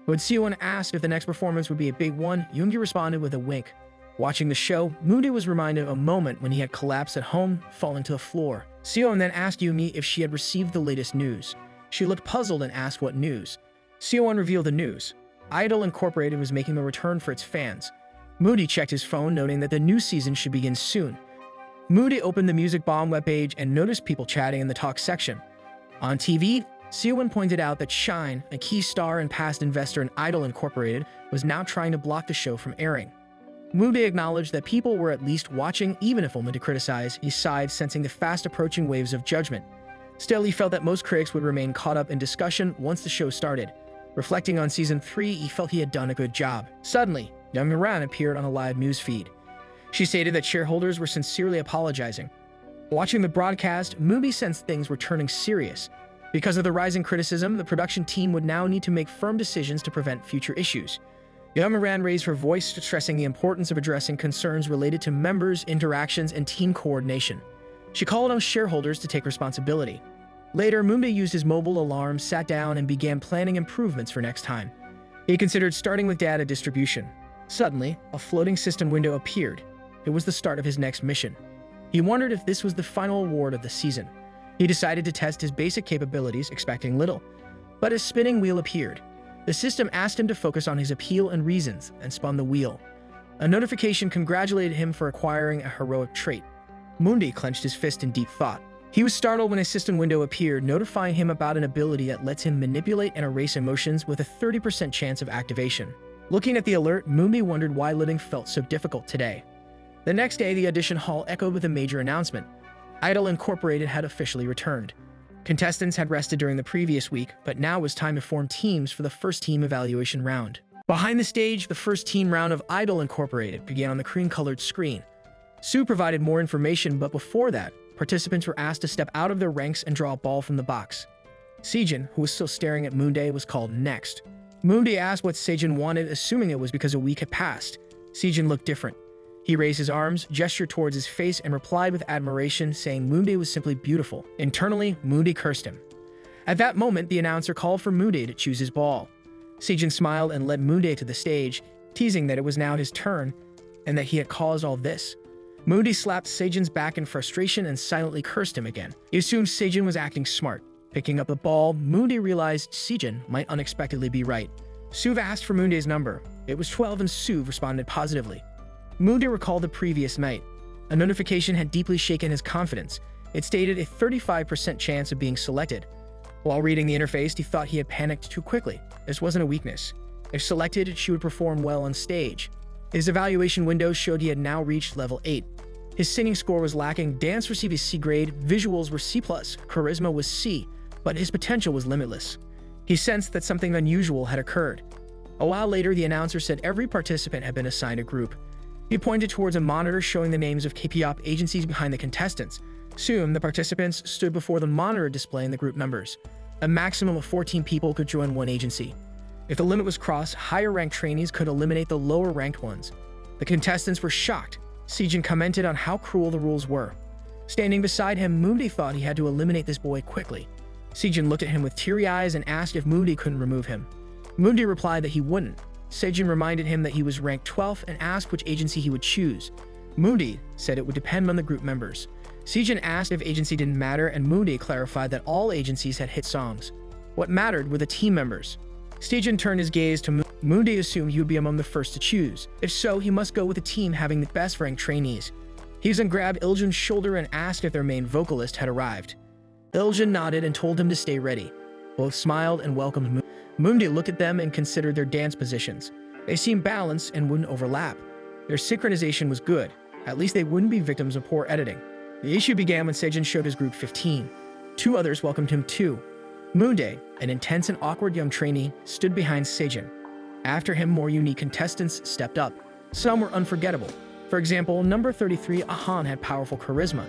When Seoin asked if the next performance would be a big one, Yoongi responded with a wink. Watching the show, Moonday was reminded of a moment when he had collapsed at home, falling to the floor. Seoin then asked Yumi if she had received the latest news. She looked puzzled and asked what news. Seoin revealed the news. Idol Incorporated was making a return for its fans. Moonday checked his phone, noting that the new season should begin soon. Moonday opened the Music Bomb webpage and noticed people chatting in the talk section. On TV, Seoin pointed out that Shine, a key star and past investor in Idol Incorporated, was now trying to block the show from airing. Moonday acknowledged that people were at least watching, even if only to criticize. He sighed, sensing the fast-approaching waves of judgment. Still, he felt that most critics would remain caught up in discussion once the show started. Reflecting on Season 3, he felt he had done a good job. Suddenly, Young Moran appeared on a live news feed. She stated that shareholders were sincerely apologizing. Watching the broadcast, Moonbi sensed things were turning serious. Because of the rising criticism, the production team would now need to make firm decisions to prevent future issues. Young Moran raised her voice, stressing the importance of addressing concerns related to members, interactions, and team coordination. She called on shareholders to take responsibility. Later, Moonbi used his mobile alarm, sat down, and began planning improvements for next time. He considered starting with data distribution. Suddenly, a floating system window appeared. It was the start of his next mission. He wondered if this was the final award of the season. He decided to test his basic capabilities, expecting little. But a spinning wheel appeared. The system asked him to focus on his appeal and reasons, and spun the wheel. A notification congratulated him for acquiring a heroic trait. Mundi clenched his fist in deep thought. He was startled when a system window appeared, notifying him about an ability that lets him manipulate and erase emotions with a 30% chance of activation. Looking at the alert, Mundi wondered why living felt so difficult today. The next day, the audition hall echoed with a major announcement. Idol Incorporated had officially returned. Contestants had rested during the previous week, but now it was time to form teams for the first team evaluation round. Behind the stage, the first team round of Idol Incorporated began on the cream-colored screen. Sue provided more information, but before that, participants were asked to step out of their ranks and draw a ball from the box. Sejin, who was still staring at Mundi, was called next. Mundi asked what Sejin wanted, assuming it was because a week had passed. Sejin looked different. He raised his arms, gestured towards his face, and replied with admiration, saying Mundi was simply beautiful. Internally, Mundi cursed him. At that moment, the announcer called for Mundi to choose his ball. Sejin smiled and led Mundi to the stage, teasing that it was now his turn, and that he had caused all this. Mundi slapped Sejin's back in frustration and silently cursed him again. He assumed Sejin was acting smart. Picking up the ball, Mundi realized Sejin might unexpectedly be right. Suv asked for Mundi's number. It was 12 and Suv responded positively. Mundi recalled the previous night. A notification had deeply shaken his confidence. It stated a 35% chance of being selected. While reading the interface, he thought he had panicked too quickly. This wasn't a weakness. If selected, she would perform well on stage. His evaluation window showed he had now reached level 8. His singing score was lacking, dance received a C grade, visuals were C+, charisma was C, but his potential was limitless. He sensed that something unusual had occurred. A while later, the announcer said every participant had been assigned a group. He pointed towards a monitor showing the names of K-pop agencies behind the contestants. Soon, the participants stood before the monitor displaying the group numbers. A maximum of 14 people could join one agency. If the limit was crossed, higher-ranked trainees could eliminate the lower-ranked ones. The contestants were shocked. Sejin commented on how cruel the rules were. Standing beside him, Mundi thought he had to eliminate this boy quickly. Sejin looked at him with teary eyes and asked if Mundi couldn't remove him. Mundi replied that he wouldn't. Sejin reminded him that he was ranked 12th and asked which agency he would choose. Mundi said it would depend on the group members. Sejin asked if agency didn't matter, and Mundi clarified that all agencies had hit songs. What mattered were the team members. Sejin turned his gaze to Mundi. Mundi assumed he would be among the first to choose. If so, he must go with the team having the best-ranked trainees. He then grabbed Iljun's shoulder and asked if their main vocalist had arrived. Iljun nodded and told him to stay ready. Both smiled and welcomed Mundi. Mundi looked at them and considered their dance positions. They seemed balanced and wouldn't overlap. Their synchronization was good. At least they wouldn't be victims of poor editing. The issue began when Sejin showed his group 15. Two others welcomed him too. Mundi, an intense and awkward young trainee, stood behind Sejin. After him, more unique contestants stepped up. Some were unforgettable. For example, number 33, Ahan, had powerful charisma.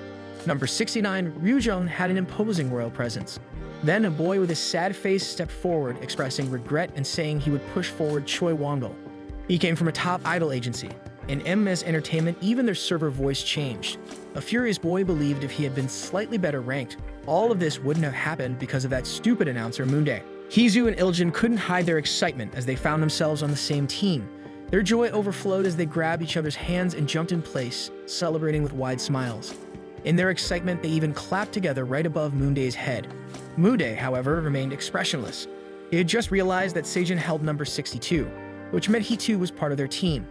Number 69, Ryujung, had an imposing royal presence. Then a boy with a sad face stepped forward, expressing regret and saying he would push forward Choi Wongo. He came from a top idol agency. In MS Entertainment, even their server voice changed. A furious boy believed if he had been slightly better ranked, all of this wouldn't have happened because of that stupid announcer Mundi. Hizu and Iljun couldn't hide their excitement as they found themselves on the same team. Their joy overflowed as they grabbed each other's hands and jumped in place, celebrating with wide smiles. In their excitement, they even clapped together right above Mundi's head. Mundi, however, remained expressionless. He had just realized that Sejin held number 62, which meant he too was part of their team.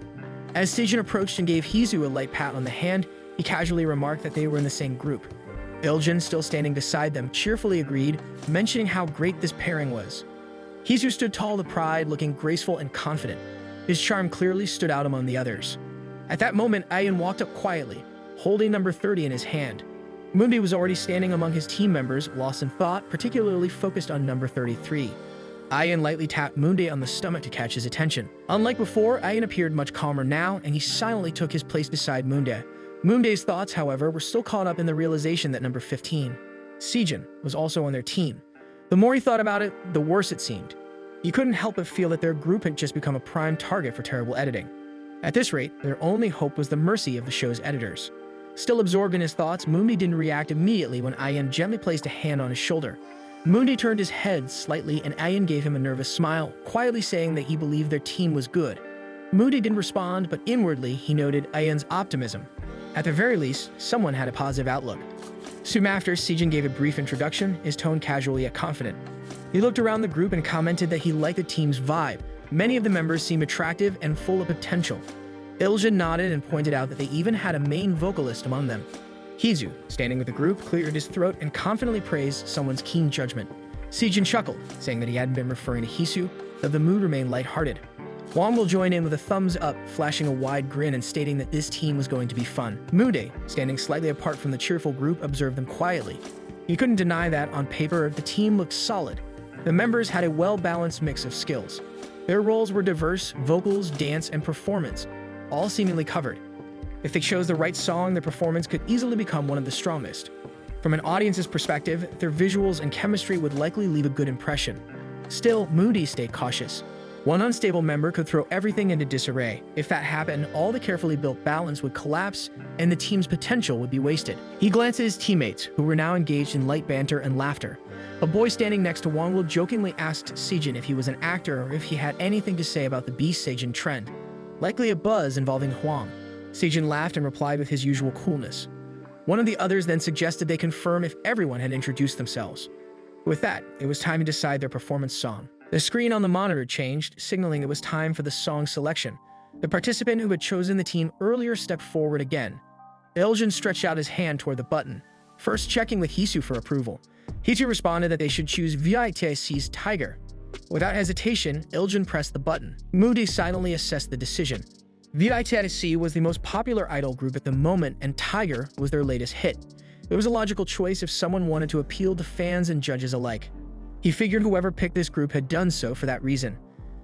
As Sejin approached and gave Hizu a light pat on the hand, he casually remarked that they were in the same group. Iljun, still standing beside them, cheerfully agreed, mentioning how great this pairing was. Hizu stood tall with pride, looking graceful and confident. His charm clearly stood out among the others. At that moment, Ayan walked up quietly, holding number 30 in his hand. Moonday was already standing among his team members, lost in thought, particularly focused on number 33. Ian lightly tapped Moonday on the stomach to catch his attention. Unlike before, Ian appeared much calmer now, and he silently took his place beside Moonday. Moonday's thoughts, however, were still caught up in the realization that number 15, Sejin, was also on their team. The more he thought about it, the worse it seemed. He couldn't help but feel that their group had just become a prime target for terrible editing. At this rate, their only hope was the mercy of the show's editors. Still absorbed in his thoughts, Moonday didn't react immediately when Ian gently placed a hand on his shoulder. Moonday turned his head slightly and Ian gave him a nervous smile, quietly saying that he believed their team was good. Moonday didn't respond, but inwardly he noted Ian's optimism. At the very least, someone had a positive outlook. Soon after, Sejin gave a brief introduction, his tone casual yet confident. He looked around the group and commented that he liked the team's vibe. Many of the members seemed attractive and full of potential. Iljin nodded and pointed out that they even had a main vocalist among them. Hizu, standing with the group, cleared his throat and confidently praised someone's keen judgment. Sejin chuckled, saying that he hadn't been referring to Hisu, though the mood remained lighthearted. Wong joined in with a thumbs up, flashing a wide grin and stating that this team was going to be fun. Moonday, standing slightly apart from the cheerful group, observed them quietly. He couldn't deny that, on paper, the team looked solid. The members had a well-balanced mix of skills. Their roles were diverse: vocals, dance, and performance, all seemingly covered. If they chose the right song, their performance could easily become one of the strongest. From an audience's perspective, their visuals and chemistry would likely leave a good impression. Still, Moonday stayed cautious. One unstable member could throw everything into disarray. If that happened, all the carefully built balance would collapse and the team's potential would be wasted. He glanced at his teammates, who were now engaged in light banter and laughter. A boy standing next to Wangwoo jokingly asked Sejin if he was an actor or if he had anything to say about the Beast Sejin trend. Likely a buzz involving Huang. Sejin laughed and replied with his usual coolness. One of the others then suggested they confirm if everyone had introduced themselves. With that, it was time to decide their performance song. The screen on the monitor changed, signaling it was time for the song selection. The participant who had chosen the team earlier stepped forward again. Iljin stretched out his hand toward the button, first checking with Hisu for approval. Hisu responded that they should choose VITIC's Tiger. Without hesitation, Iljin pressed the button. Moonday silently assessed the decision. VITIC was the most popular idol group at the moment, and Tiger was their latest hit. It was a logical choice if someone wanted to appeal to fans and judges alike. He figured whoever picked this group had done so for that reason.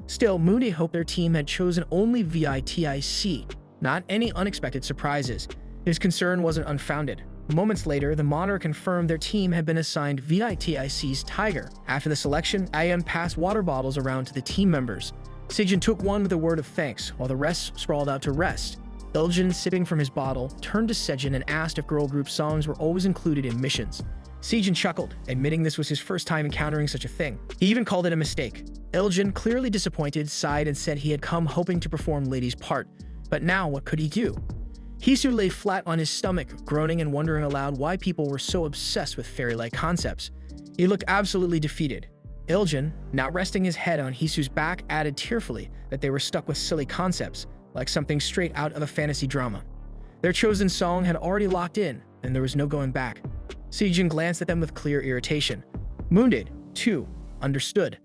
Still, Moonday hoped their team had chosen only VITIC, not any unexpected surprises. His concern wasn't unfounded. Moments later, the monitor confirmed their team had been assigned VITIC's Tiger. After the selection, Ian passed water bottles around to the team members. Sejin took one with a word of thanks, while the rest sprawled out to rest. Iljin, sipping from his bottle, turned to Sejin and asked if girl group songs were always included in missions. Sejin chuckled, admitting this was his first time encountering such a thing. He even called it a mistake. Iljin, clearly disappointed, sighed and said he had come hoping to perform Lady's part. But now, what could he do? Hisu lay flat on his stomach, groaning and wondering aloud why people were so obsessed with fairy-like concepts. He looked absolutely defeated. Iljin, now resting his head on Hisu's back, added tearfully that they were stuck with silly concepts, like something straight out of a fantasy drama. Their chosen song had already locked in, and there was no going back. Sejin glanced at them with clear irritation. Moonday, too, understood.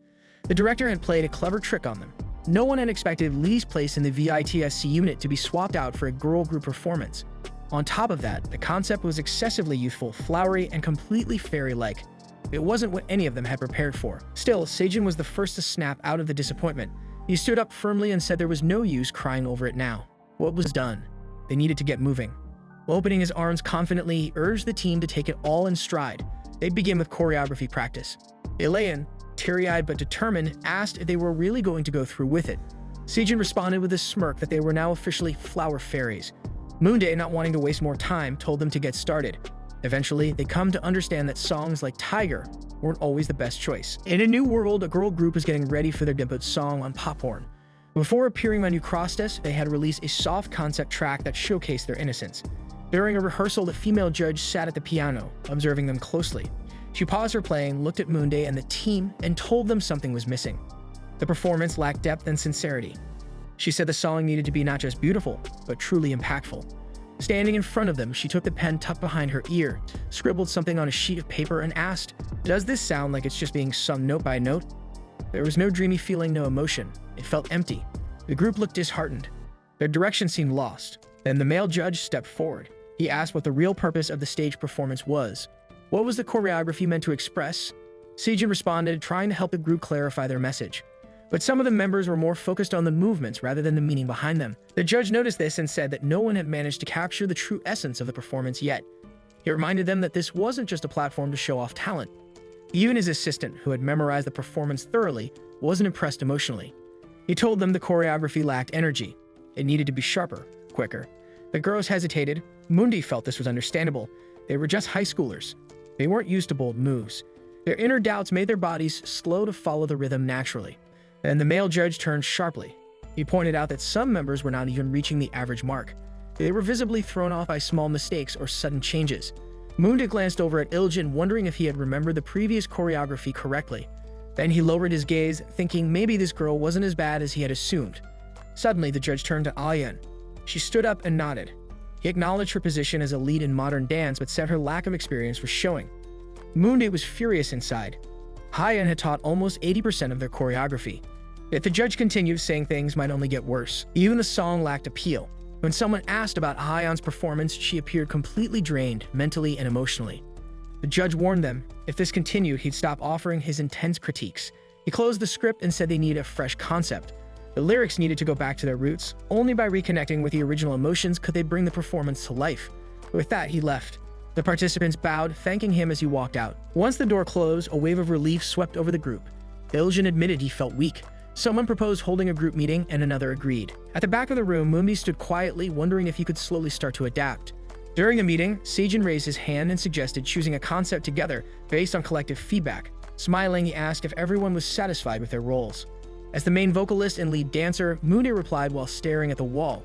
The director had played a clever trick on them. No one had expected Lee's place in the VITSC unit to be swapped out for a girl group performance. On top of that, the concept was excessively youthful, flowery, and completely fairy-like. It wasn't what any of them had prepared for. Still, Sejin was the first to snap out of the disappointment. He stood up firmly and said there was no use crying over it now. What was done? They needed to get moving. Opening his arms confidently, he urged the team to take it all in stride. They'd begin with choreography practice. Elaine, teary-eyed but determined, asked if they were really going to go through with it. Sejin responded with a smirk that they were now officially flower fairies. Moonday, not wanting to waste more time, told them to get started. Eventually, they come to understand that songs like Tiger weren't always the best choice. In a new world, a girl group was getting ready for their debut song on Popcorn. Before appearing on New Crosstest, they had released a soft concept track that showcased their innocence. During a rehearsal, the female judge sat at the piano, observing them closely. She paused her playing, looked at Moonday and the team, and told them something was missing. The performance lacked depth and sincerity. She said the song needed to be not just beautiful, but truly impactful. Standing in front of them, she took the pen tucked behind her ear, scribbled something on a sheet of paper, and asked, "Does this sound like it's just being sung note by note?" There was no dreamy feeling, no emotion. It felt empty. The group looked disheartened. Their direction seemed lost. Then the male judge stepped forward. He asked what the real purpose of the stage performance was. What was the choreography meant to express? Sejin responded, trying to help the group clarify their message. But some of the members were more focused on the movements rather than the meaning behind them. The judge noticed this and said that no one had managed to capture the true essence of the performance yet. He reminded them that this wasn't just a platform to show off talent. Even his assistant, who had memorized the performance thoroughly, wasn't impressed emotionally. He told them the choreography lacked energy. It needed to be sharper, quicker. The girls hesitated. Mundi felt this was understandable. They were just high schoolers. They weren't used to bold moves. Their inner doubts made their bodies slow to follow the rhythm naturally. Then the male judge turned sharply. He pointed out that some members were not even reaching the average mark. They were visibly thrown off by small mistakes or sudden changes. Mundi glanced over at Iljin, wondering if he had remembered the previous choreography correctly. Then he lowered his gaze, thinking maybe this girl wasn't as bad as he had assumed. Suddenly, the judge turned to Ayan. She stood up and nodded. He acknowledged her position as a lead in modern dance, but said her lack of experience was showing. Mundi was furious inside. Ayan had taught almost 80% of their choreography. Yet the judge continued, saying things might only get worse. Even the song lacked appeal. When someone asked about Ayan's performance, she appeared completely drained, mentally and emotionally. The judge warned them, if this continued, he'd stop offering his intense critiques. He closed the script and said they needed a fresh concept. The lyrics needed to go back to their roots. Only by reconnecting with the original emotions could they bring the performance to life. With that, he left. The participants bowed, thanking him as he walked out. Once the door closed, a wave of relief swept over the group. Iljin admitted he felt weak. Someone proposed holding a group meeting, and another agreed. At the back of the room, Mundi stood quietly, wondering if he could slowly start to adapt. During the meeting, Sejin raised his hand and suggested choosing a concept together based on collective feedback. Smiling, he asked if everyone was satisfied with their roles. As the main vocalist and lead dancer, Mundi replied while staring at the wall.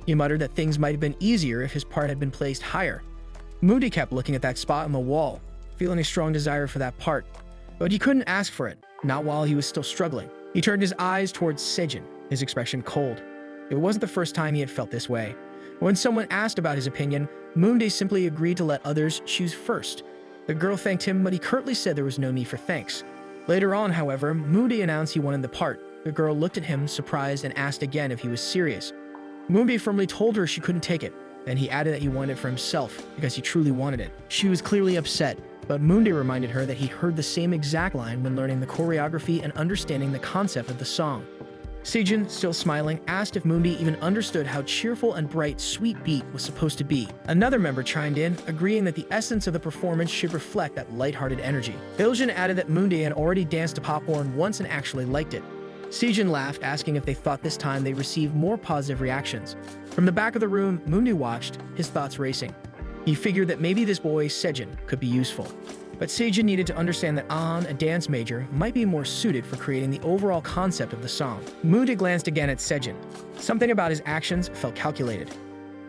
He muttered that things might have been easier if his part had been placed higher. Mundi kept looking at that spot on the wall, feeling a strong desire for that part. But he couldn't ask for it, not while he was still struggling. He turned his eyes towards Sejin, his expression cold. It wasn't the first time he had felt this way. When someone asked about his opinion, Mundi simply agreed to let others choose first. The girl thanked him, but he curtly said there was no need for thanks. Later on, however, Mundi announced he wanted the part. The girl looked at him, surprised, and asked again if he was serious. Mundi firmly told her she couldn't take it. Then he added that he wanted it for himself, because he truly wanted it. She was clearly upset, but Mundi reminded her that he heard the same exact line when learning the choreography and understanding the concept of the song. Sejin, still smiling, asked if Mundi even understood how cheerful and bright Sweet Beat was supposed to be. Another member chimed in, agreeing that the essence of the performance should reflect that lighthearted energy. Iljin added that Mundi had already danced to Popcorn once and actually liked it. Sejin laughed, asking if they thought this time they received more positive reactions. From the back of the room, Mundi watched, his thoughts racing. He figured that maybe this boy, Sejin, could be useful. But Sejin needed to understand that An, a dance major, might be more suited for creating the overall concept of the song. Mundi glanced again at Sejin. Something about his actions felt calculated.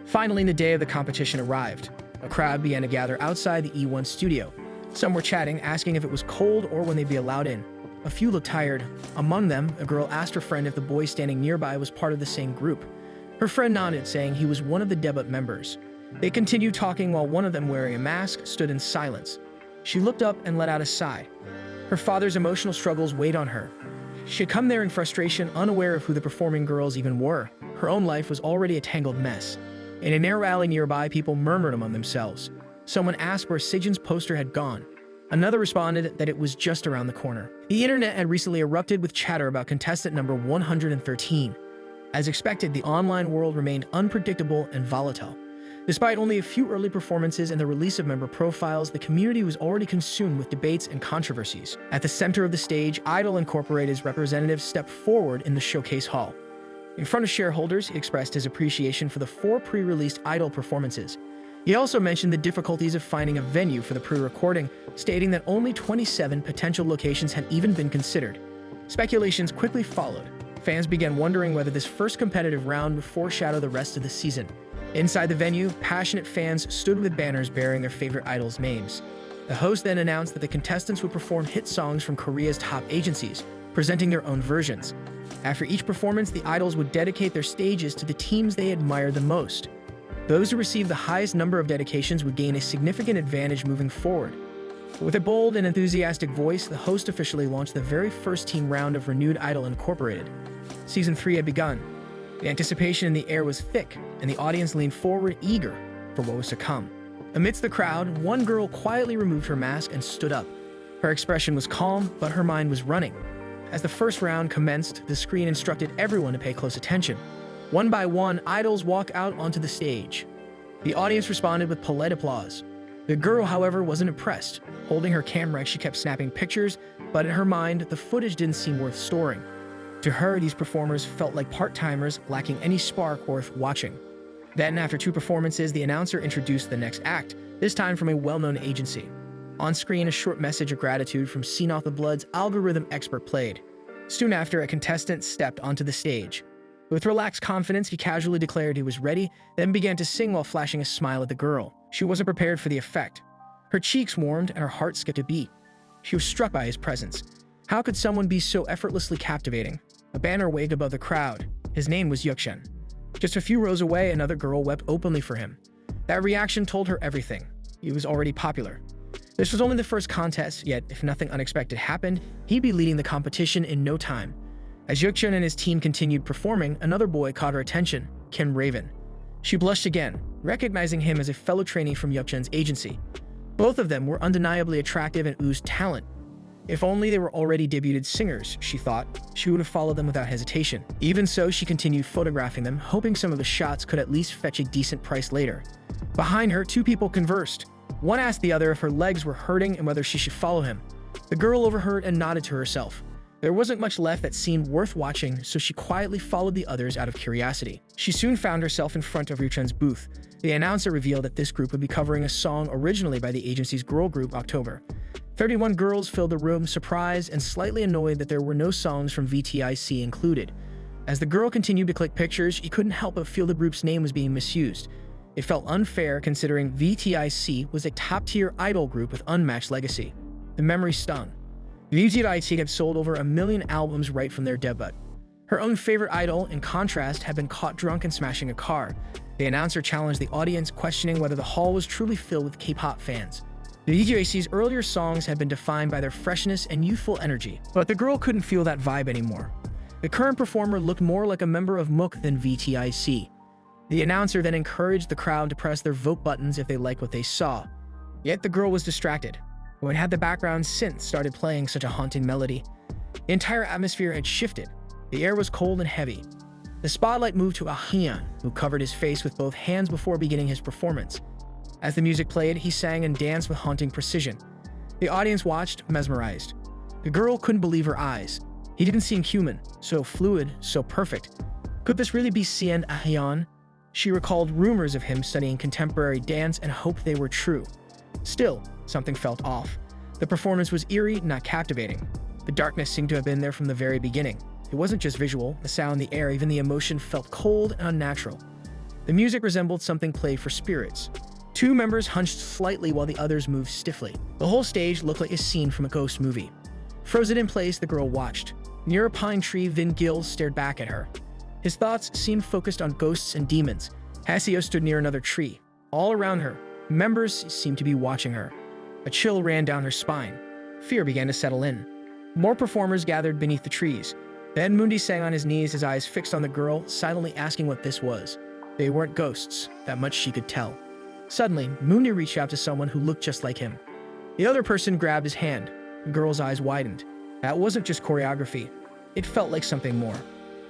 Finally, the day of the competition arrived. A crowd began to gather outside the E1 studio. Some were chatting, asking if it was cold or when they'd be allowed in. A few looked tired. Among them, a girl asked her friend if the boy standing nearby was part of the same group. Her friend nodded, saying he was one of the debut members. They continued talking while one of them, wearing a mask, stood in silence. She looked up and let out a sigh. Her father's emotional struggles weighed on her. She had come there in frustration, unaware of who the performing girls even were. Her own life was already a tangled mess. In an air alley nearby, people murmured among themselves. Someone asked where Sejin's poster had gone. Another responded that it was just around the corner. The internet had recently erupted with chatter about contestant number 113. As expected, the online world remained unpredictable and volatile. Despite only a few early performances and the release of member profiles, the community was already consumed with debates and controversies. At the center of the stage, Idol Incorporated's representatives stepped forward in the showcase hall. In front of shareholders, he expressed his appreciation for the 4 pre-released Idol performances. He also mentioned the difficulties of finding a venue for the pre-recording, stating that only 27 potential locations had even been considered. Speculations quickly followed. Fans began wondering whether this first competitive round would foreshadow the rest of the season. Inside the venue, passionate fans stood with banners bearing their favorite idols' names. The host then announced that the contestants would perform hit songs from Korea's top agencies, presenting their own versions. After each performance, the idols would dedicate their stages to the teams they admired the most. Those who received the highest number of dedications would gain a significant advantage moving forward. With a bold and enthusiastic voice, the host officially launched the very first team round of Renewed Idol Incorporated. Season 3 had begun. The anticipation in the air was thick, and the audience leaned forward, eager for what was to come. Amidst the crowd, one girl quietly removed her mask and stood up. Her expression was calm, but her mind was running. As the first round commenced, the screen instructed everyone to pay close attention. One by one, idols walked out onto the stage. The audience responded with polite applause. The girl, however, wasn't impressed. Holding her camera, she kept snapping pictures, but in her mind, the footage didn't seem worth storing. To her, these performers felt like part-timers lacking any spark worth watching. Then, after 2 performances, the announcer introduced the next act, this time from a well-known agency. On screen, a short message of gratitude from Seen Off the Blood's algorithm expert played. Soon after, a contestant stepped onto the stage. With relaxed confidence, he casually declared he was ready, then began to sing while flashing a smile at the girl. She wasn't prepared for the effect. Her cheeks warmed and her heart skipped a beat. She was struck by his presence. How could someone be so effortlessly captivating? A banner waved above the crowd. His name was Yukshen. Just a few rows away, another girl wept openly for him. That reaction told her everything. He was already popular. This was only the first contest, yet if nothing unexpected happened, he'd be leading the competition in no time. As Yukshen and his team continued performing, another boy caught her attention, Ken Raven. She blushed again, recognizing him as a fellow trainee from Yukshen's agency. Both of them were undeniably attractive and oozed talent. If only they were already debuted singers, she thought, she would have followed them without hesitation. Even so, she continued photographing them, hoping some of the shots could at least fetch a decent price later. Behind her, 2 people conversed. One asked the other if her legs were hurting and whether she should follow him. The girl overheard and nodded to herself. There wasn't much left that seemed worth watching, so she quietly followed the others out of curiosity. She soon found herself in front of Ryuchen's booth. The announcer revealed that this group would be covering a song originally by the agency's girl group, October. 31 girls filled the room, surprised and slightly annoyed that there were no songs from VTIC included. As the girl continued to click pictures, she couldn't help but feel the group's name was being misused. It felt unfair considering VTIC was a top-tier idol group with unmatched legacy. The memory stung. VTIC had sold over 1 million albums right from their debut. Her own favorite idol, in contrast, had been caught drunk and smashing a car. The announcer challenged the audience, questioning whether the hall was truly filled with K-pop fans. The VTIC's earlier songs had been defined by their freshness and youthful energy, but the girl couldn't feel that vibe anymore. The current performer looked more like a member of MOOC than VTIC. The announcer then encouraged the crowd to press their vote buttons if they liked what they saw. Yet the girl was distracted. When had the background synth started playing such a haunting melody? The entire atmosphere had shifted. The air was cold and heavy. The spotlight moved to Ahyan, who covered his face with both hands before beginning his performance. As the music played, he sang and danced with haunting precision. The audience watched, mesmerized. The girl couldn't believe her eyes. He didn't seem human, so fluid, so perfect. Could this really be Cien Ahyan? She recalled rumors of him studying contemporary dance and hoped they were true. Still, something felt off. The performance was eerie, not captivating. The darkness seemed to have been there from the very beginning. It wasn't just visual, the sound, the air, even the emotion felt cold and unnatural. The music resembled something played for spirits. 2 members hunched slightly while the others moved stiffly. The whole stage looked like a scene from a ghost movie. Frozen in place, the girl watched. Near a pine tree, Vin Gil stared back at her. His thoughts seemed focused on ghosts and demons. Haseo stood near another tree. All around her, members seemed to be watching her. A chill ran down her spine. Fear began to settle in. More performers gathered beneath the trees. Then Mundi sang on his knees, his eyes fixed on the girl, silently asking what this was. They weren't ghosts, that much she could tell. Suddenly, Mundi reached out to someone who looked just like him. The other person grabbed his hand. The girl's eyes widened. That wasn't just choreography. It felt like something more.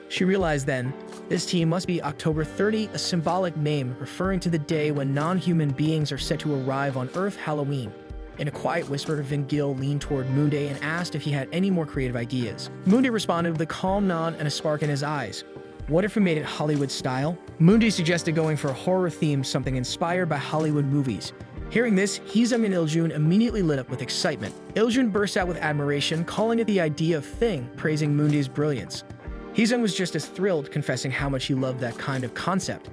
She realized then, this team must be October 30, a symbolic name referring to the day when non-human beings are said to arrive on Earth Halloween. In a quiet whisper, Vin Gil leaned toward Mundi and asked if he had any more creative ideas. Mundi responded with a calm nod and a spark in his eyes. What if we made it Hollywood style? Mundi suggested going for a horror theme, something inspired by Hollywood movies. Hearing this, Heesung and Iljun immediately lit up with excitement. Iljun burst out with admiration, calling it the idea of thing, praising Mundi's brilliance. Heesung was just as thrilled, confessing how much he loved that kind of concept.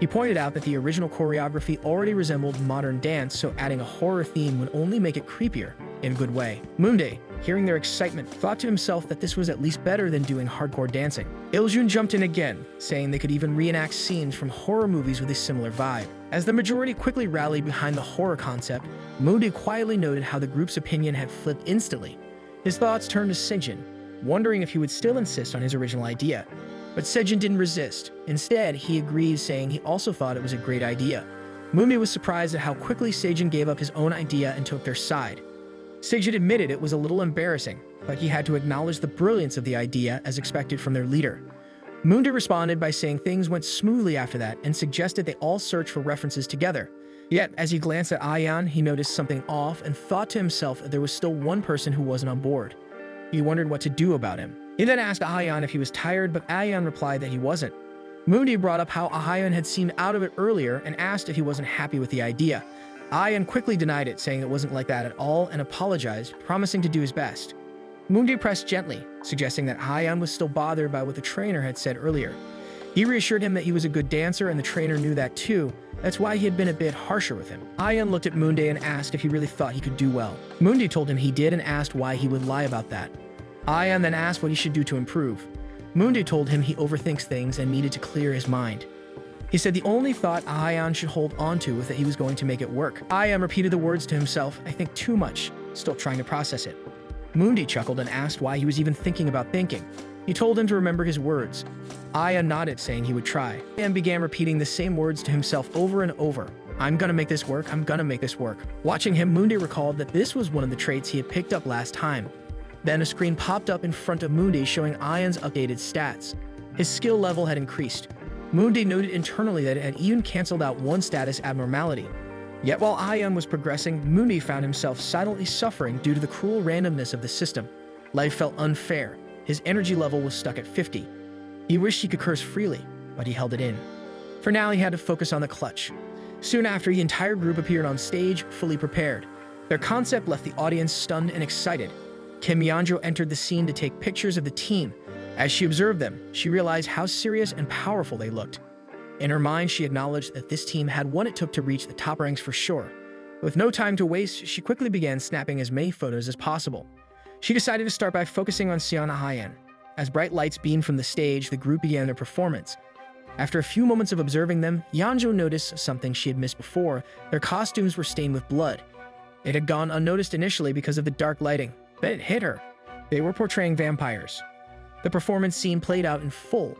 He pointed out that the original choreography already resembled modern dance, so adding a horror theme would only make it creepier, in a good way. Mundi, hearing their excitement, thought to himself that this was at least better than doing hardcore dancing. Iljun jumped in again, saying they could even reenact scenes from horror movies with a similar vibe. As the majority quickly rallied behind the horror concept, Mundi quietly noted how the group's opinion had flipped instantly. His thoughts turned to Sejin, wondering if he would still insist on his original idea. But Sejin didn't resist. Instead, he agreed, saying he also thought it was a great idea. Moonday was surprised at how quickly Sejin gave up his own idea and took their side. Sejin admitted it was a little embarrassing, but he had to acknowledge the brilliance of the idea as expected from their leader. Moonday responded by saying things went smoothly after that and suggested they all search for references together. Yet, as he glanced at Ayan, he noticed something off and thought to himself that there was still one person who wasn't on board. He wondered what to do about him. He then asked Ayan if he was tired, but Ayan replied that he wasn't. Moonday brought up how Ayan had seemed out of it earlier and asked if he wasn't happy with the idea. Ayan quickly denied it, saying it wasn't like that at all and apologized, promising to do his best. Moonday pressed gently, suggesting that Ayan was still bothered by what the trainer had said earlier. He reassured him that he was a good dancer and the trainer knew that too. That's why he had been a bit harsher with him. Ayan looked at Moonday and asked if he really thought he could do well. Moonday told him he did and asked why he would lie about that. Ayan then asked what he should do to improve. Moonday told him he overthinks things and needed to clear his mind. He said the only thought Ayan should hold on to was that he was going to make it work. Ayan repeated the words to himself, "I think too much," still trying to process it. Moonday chuckled and asked why he was even thinking about thinking. He told him to remember his words. Ayan nodded, saying he would try, and began repeating the same words to himself over and over. "I'm gonna make this work, I'm gonna make this work." Watching him, Moonday recalled that this was one of the traits he had picked up last time. Then a screen popped up in front of Moonday showing Ayan's updated stats. His skill level had increased. Moonday noted internally that it had even cancelled out one status abnormality. Yet while Ayan was progressing, Moonday found himself silently suffering due to the cruel randomness of the system. Life felt unfair. His energy level was stuck at 50. He wished he could curse freely, but he held it in. For now, he had to focus on the clutch. Soon after, the entire group appeared on stage, fully prepared. Their concept left the audience stunned and excited. Kim Yeonjo entered the scene to take pictures of the team. As she observed them, she realized how serious and powerful they looked. In her mind, she acknowledged that this team had what it took to reach the top ranks for sure. With no time to waste, she quickly began snapping as many photos as possible. She decided to start by focusing on Seon Hayan. As bright lights beamed from the stage, the group began their performance. After a few moments of observing them, Yeonjo noticed something she had missed before. Their costumes were stained with blood. It had gone unnoticed initially because of the dark lighting. Then it hit her. They were portraying vampires. The performance scene played out in full.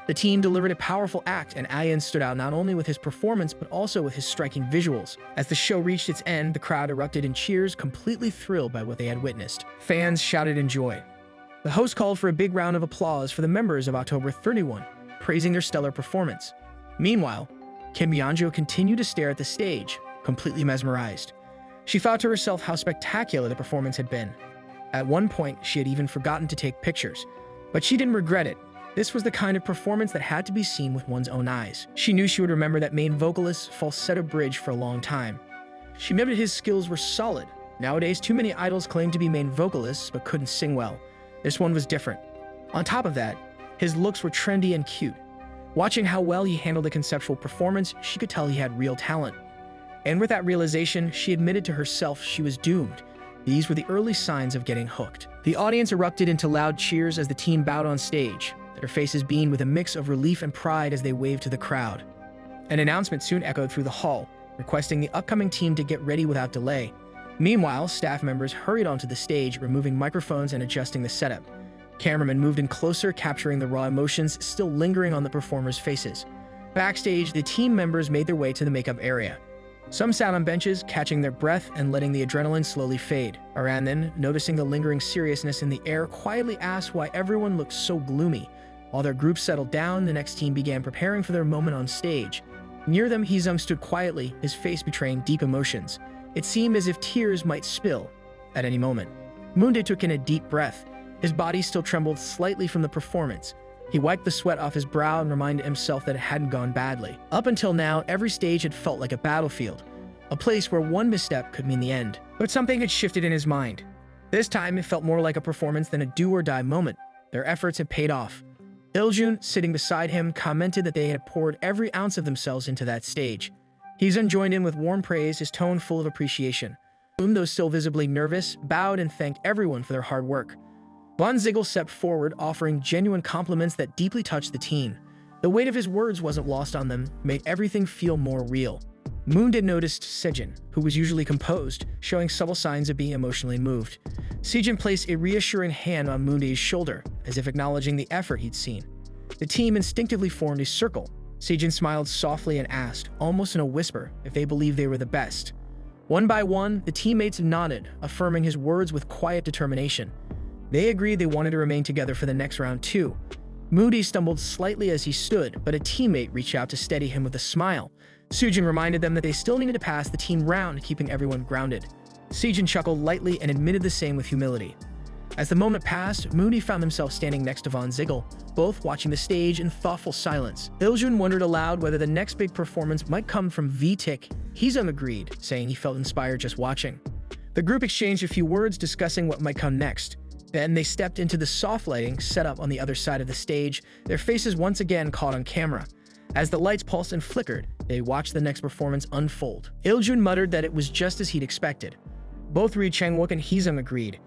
The team delivered a powerful act, and Ayan stood out not only with his performance but also with his striking visuals. As the show reached its end, the crowd erupted in cheers, completely thrilled by what they had witnessed. Fans shouted in joy. The host called for a big round of applause for the members of October 31, praising their stellar performance. Meanwhile, Kim Yeonjo continued to stare at the stage, completely mesmerized. She thought to herself how spectacular the performance had been. At one point, she had even forgotten to take pictures, but she didn't regret it. This was the kind of performance that had to be seen with one's own eyes. She knew she would remember that main vocalist's falsetto bridge for a long time. She noted his skills were solid. Nowadays, too many idols claim to be main vocalists but couldn't sing well. This one was different. On top of that, his looks were trendy and cute. Watching how well he handled the conceptual performance, she could tell he had real talent. And with that realization, she admitted to herself she was doomed. These were the early signs of getting hooked. The audience erupted into loud cheers as the team bowed on stage. Their faces beamed with a mix of relief and pride as they waved to the crowd. An announcement soon echoed through the hall, requesting the upcoming team to get ready without delay. Meanwhile, staff members hurried onto the stage, removing microphones and adjusting the setup. Cameramen moved in closer, capturing the raw emotions still lingering on the performers' faces. Backstage, the team members made their way to the makeup area. Some sat on benches, catching their breath and letting the adrenaline slowly fade. Aran, noticing the lingering seriousness in the air, quietly asked why everyone looked so gloomy. While their group settled down, the next team began preparing for their moment on stage. Near them, Heesung stood quietly, his face betraying deep emotions. It seemed as if tears might spill at any moment. Moonday took in a deep breath. His body still trembled slightly from the performance. He wiped the sweat off his brow and reminded himself that it hadn't gone badly. Up until now, every stage had felt like a battlefield, a place where one misstep could mean the end. But something had shifted in his mind. This time, it felt more like a performance than a do-or-die moment. Their efforts had paid off. Iljun, sitting beside him, commented that they had poured every ounce of themselves into that stage. Heesung joined in with warm praise, his tone full of appreciation. Though still visibly nervous, bowed and thanked everyone for their hard work. Von Ziegel stepped forward, offering genuine compliments that deeply touched the team. The weight of his words wasn't lost on them, made everything feel more real. Moonday noticed Sejin, who was usually composed, showing subtle signs of being emotionally moved. Sejin placed a reassuring hand on Moonday's shoulder, as if acknowledging the effort he'd seen. The team instinctively formed a circle, Sejin smiled softly and asked, almost in a whisper, if they believed they were the best. One by one, the teammates nodded, affirming his words with quiet determination. They agreed they wanted to remain together for the next round too. Moody stumbled slightly as he stood, but a teammate reached out to steady him with a smile. Sujin reminded them that they still needed to pass the team round, keeping everyone grounded. Sejin chuckled lightly and admitted the same with humility. As the moment passed, Moody found himself standing next to Von Ziegel, both watching the stage in thoughtful silence. Iljun wondered aloud whether the next big performance might come from V-Tick. Heezung agreed, saying he felt inspired just watching. The group exchanged a few words discussing what might come next. Then they stepped into the soft lighting set up on the other side of the stage, their faces once again caught on camera. As the lights pulsed and flickered, they watched the next performance unfold. Iljun muttered that it was just as he'd expected. Both Ri Changwook and Heezung agreed.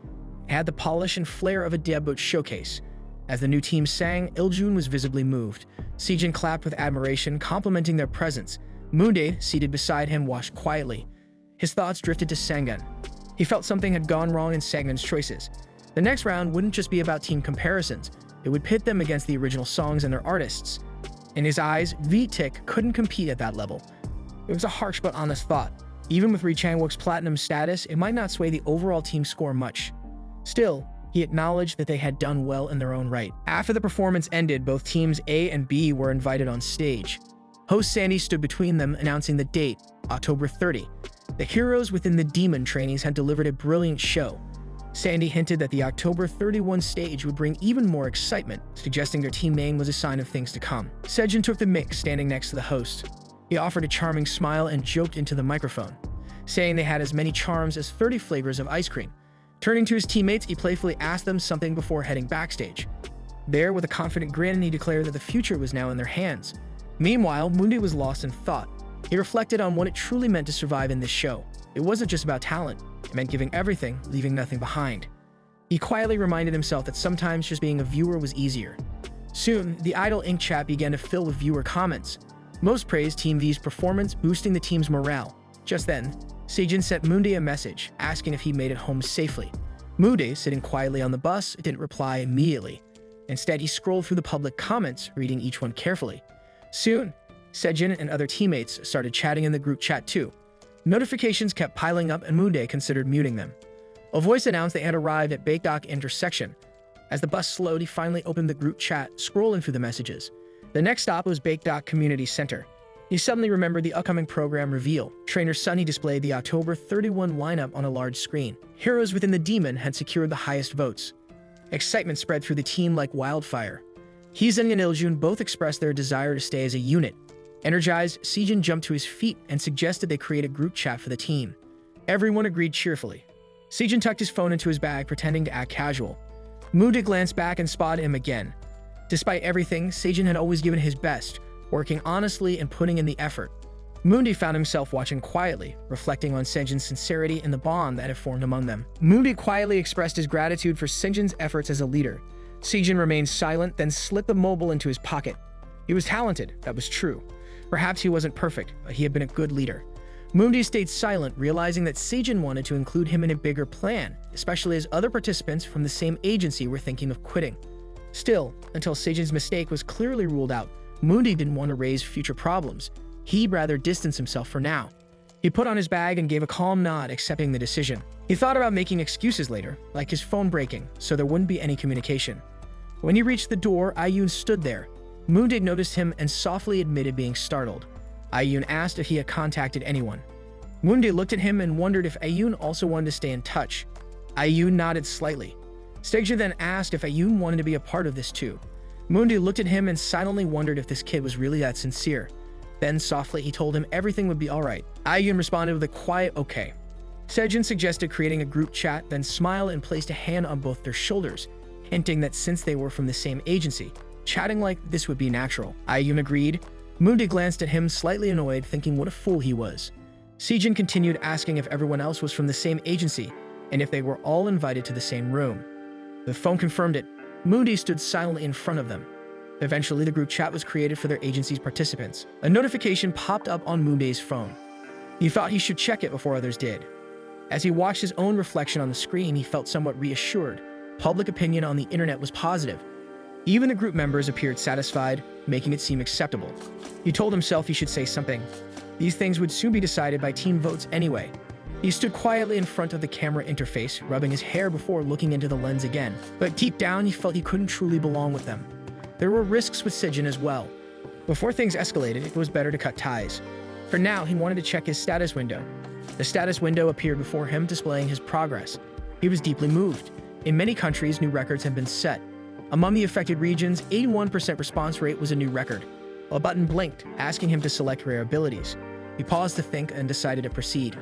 It had the polish and flair of a debut showcase. As the new team sang, Iljun was visibly moved. Sejin clapped with admiration, complimenting their presence. Moonday, seated beside him, watched quietly. His thoughts drifted to Sangan. He felt something had gone wrong in Sangan's choices. The next round wouldn't just be about team comparisons. It would pit them against the original songs and their artists. In his eyes, V-Tick couldn't compete at that level. It was a harsh but honest thought. Even with Ri Changwook's platinum status, it might not sway the overall team score much. Still, he acknowledged that they had done well in their own right. After the performance ended, both teams A and B were invited on stage. Host Sandy stood between them, announcing the date, October 30. The heroes within the demon trainees had delivered a brilliant show. Sandy hinted that the October 31 stage would bring even more excitement, suggesting their team name was a sign of things to come. Sejin took the mic, standing next to the host. He offered a charming smile and joked into the microphone, saying they had as many charms as 30 flavors of ice cream. Turning to his teammates, he playfully asked them something before heading backstage. There, with a confident grin, he declared that the future was now in their hands. Meanwhile, Moonday was lost in thought. He reflected on what it truly meant to survive in this show. It wasn't just about talent. It meant giving everything, leaving nothing behind. He quietly reminded himself that sometimes just being a viewer was easier. Soon, the idle ink chat began to fill with viewer comments. Most praised Team V's performance, boosting the team's morale. Just then, Sejin sent Moonday a message, asking if he made it home safely. Moonday, sitting quietly on the bus, didn't reply immediately. Instead, he scrolled through the public comments, reading each one carefully. Soon, Sejin and other teammates started chatting in the group chat too. Notifications kept piling up and Moonday considered muting them. A voice announced they had arrived at Baekdok intersection. As the bus slowed, he finally opened the group chat, scrolling through the messages. The next stop was Baekdok Community Center. He suddenly remembered the upcoming program reveal. Trainer Sunny displayed the October 31 lineup on a large screen. Heroes within the demon had secured the highest votes. Excitement spread through the team like wildfire. Heezung and Iljun both expressed their desire to stay as a unit. Energized, Sejin jumped to his feet and suggested they create a group chat for the team. Everyone agreed cheerfully. Sejin tucked his phone into his bag, pretending to act casual. Moonday glanced back and spotted him again. Despite everything, Sejin had always given his best, working honestly and putting in the effort. Moonday found himself watching quietly, reflecting on Sejin's sincerity and the bond that had formed among them. Moonday quietly expressed his gratitude for Sejin's efforts as a leader. Sejin remained silent, then slipped the mobile into his pocket. He was talented, that was true. Perhaps he wasn't perfect, but he had been a good leader. Moonday stayed silent, realizing that Sejin wanted to include him in a bigger plan, especially as other participants from the same agency were thinking of quitting. Still, until Sejin's mistake was clearly ruled out, Moonday didn't want to raise future problems. He'd rather distance himself for now. He put on his bag and gave a calm nod, accepting the decision. He thought about making excuses later, like his phone breaking, so there wouldn't be any communication. When he reached the door, Ayun stood there. Moonday noticed him and softly admitted being startled. Ayun asked if he had contacted anyone. Moonday looked at him and wondered if Ayun also wanted to stay in touch. Ayun nodded slightly. Stegja then asked if Ayun wanted to be a part of this too. Moonday looked at him and silently wondered if this kid was really that sincere. Then softly he told him everything would be alright. Ayun responded with a quiet okay. Sejin suggested creating a group chat, then smiled and placed a hand on both their shoulders, hinting that since they were from the same agency, chatting like this would be natural. Ayun agreed. Moonday glanced at him, slightly annoyed, thinking what a fool he was. Sejin continued asking if everyone else was from the same agency, and if they were all invited to the same room. The phone confirmed it. Moonday stood silently in front of them. Eventually, the group chat was created for their agency's participants. A notification popped up on Moonday's phone. He thought he should check it before others did. As he watched his own reflection on the screen, he felt somewhat reassured. Public opinion on the internet was positive. Even the group members appeared satisfied, making it seem acceptable. He told himself he should say something. These things would soon be decided by team votes anyway. He stood quietly in front of the camera interface, rubbing his hair before looking into the lens again. But deep down, he felt he couldn't truly belong with them. There were risks with Sijin as well. Before things escalated, it was better to cut ties. For now, he wanted to check his status window. The status window appeared before him, displaying his progress. He was deeply moved. In many countries, new records have been set. Among the affected regions, 81% response rate was a new record. A button blinked, asking him to select rare abilities. He paused to think and decided to proceed.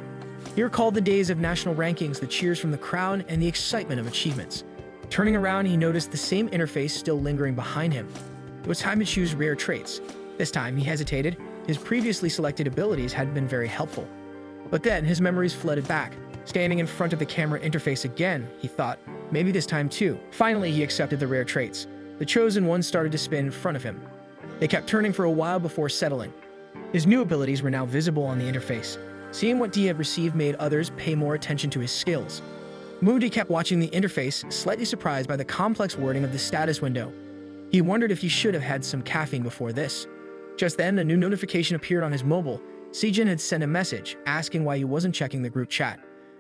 He recalled the days of national rankings, the cheers from the crowd, and the excitement of achievements. Turning around, he noticed the same interface still lingering behind him. It was time to choose rare traits. This time, he hesitated. His previously selected abilities had been very helpful. But then, his memories flooded back. Standing in front of the camera interface again, he thought, maybe this time too. Finally, he accepted the rare traits. The chosen one started to spin in front of him. They kept turning for a while before settling. His new abilities were now visible on the interface. Seeing what he had received made others pay more attention to his skills. Moody kept watching the interface, slightly surprised by the complex wording of the status window. He wondered if he should have had some caffeine before this. Just then, a new notification appeared on his mobile. Sijin had sent a message, asking why he wasn't checking the group chat.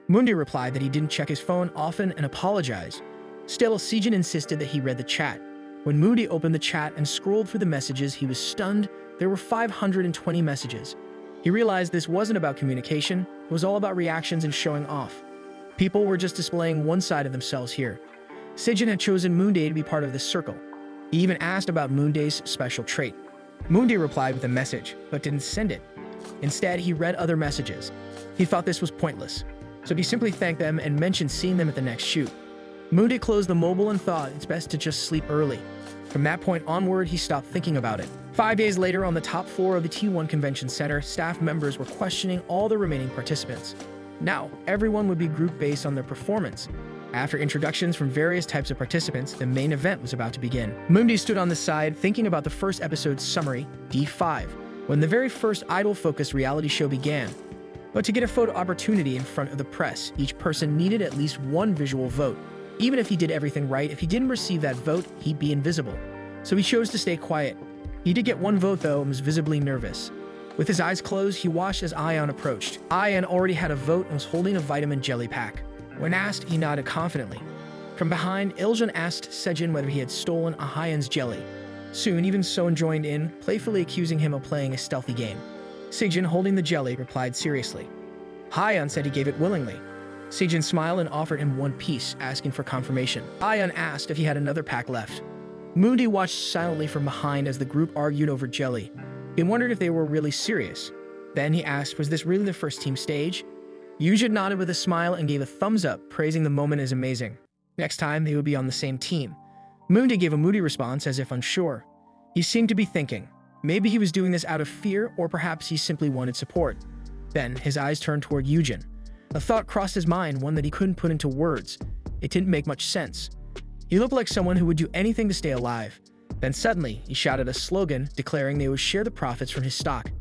Mundi replied that he didn't check his phone often and apologized. Still, Sijin insisted that he read the chat. When Moody opened the chat and scrolled through the messages, he was stunned. There were 520 messages. He realized this wasn't about communication, it was all about reactions and showing off. People were just displaying one side of themselves here. Sijin had chosen Moonday to be part of this circle. He even asked about Moonday's special trait. Moonday replied with a message, but didn't send it. Instead, he read other messages. He thought this was pointless, so he simply thanked them and mentioned seeing them at the next shoot. Moonday closed the mobile and thought it's best to just sleep early. From that point onward, he stopped thinking about it. 5 days later, on the top floor of the T1 Convention Center, staff members were questioning all the remaining participants. Now, everyone would be grouped based on their performance. After introductions from various types of participants, the main event was about to begin. Moonday stood on the side, thinking about the first episode's summary, D5, when the very first idol-focused reality show began. But to get a photo opportunity in front of the press, each person needed at least one visual vote. Even if he did everything right, if he didn't receive that vote, he'd be invisible. So he chose to stay quiet. He did get one vote though and was visibly nervous. With his eyes closed, he watched as Ion approached. Ion already had a vote and was holding a vitamin jelly pack. When asked, he nodded confidently. From behind, Iljan asked Sejin whether he had stolen Ion's jelly. Soon, even Soen joined in, playfully accusing him of playing a stealthy game. Sejin, holding the jelly, replied seriously. Ion said he gave it willingly. Sejin smiled and offered him one piece, asking for confirmation. Ion asked if he had another pack left. Moonday watched silently from behind as the group argued over jelly. He wondered if they were really serious. Then he asked, was this really the first team stage? Yujin nodded with a smile and gave a thumbs up, praising the moment as amazing. Next time, they would be on the same team. Moonday gave a moody response as if unsure. He seemed to be thinking. Maybe he was doing this out of fear, or perhaps he simply wanted support. Then, his eyes turned toward Yujin. A thought crossed his mind, one that he couldn't put into words. It didn't make much sense. He looked like someone who would do anything to stay alive. Then suddenly, he shouted a slogan, declaring they would share the profits from his stock.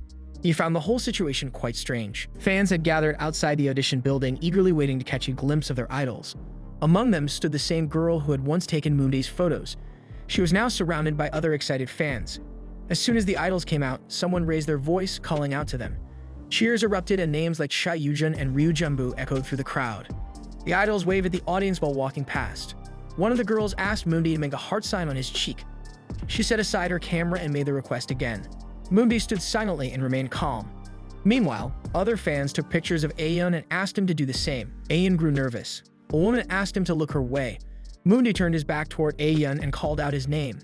He found the whole situation quite strange. Fans had gathered outside the audition building, eagerly waiting to catch a glimpse of their idols. Among them stood the same girl who had once taken Moonday's photos. She was now surrounded by other excited fans. As soon as the idols came out, someone raised their voice, calling out to them. Cheers erupted and names like Sha Yujin and Ryu Jumbu echoed through the crowd. The idols waved at the audience while walking past. One of the girls asked Moonday to make a heart sign on his cheek. She set aside her camera and made the request again. Moonday stood silently and remained calm. Meanwhile, other fans took pictures of Aeon and asked him to do the same. Aeon grew nervous. A woman asked him to look her way. Moonday turned his back toward Aeon and called out his name.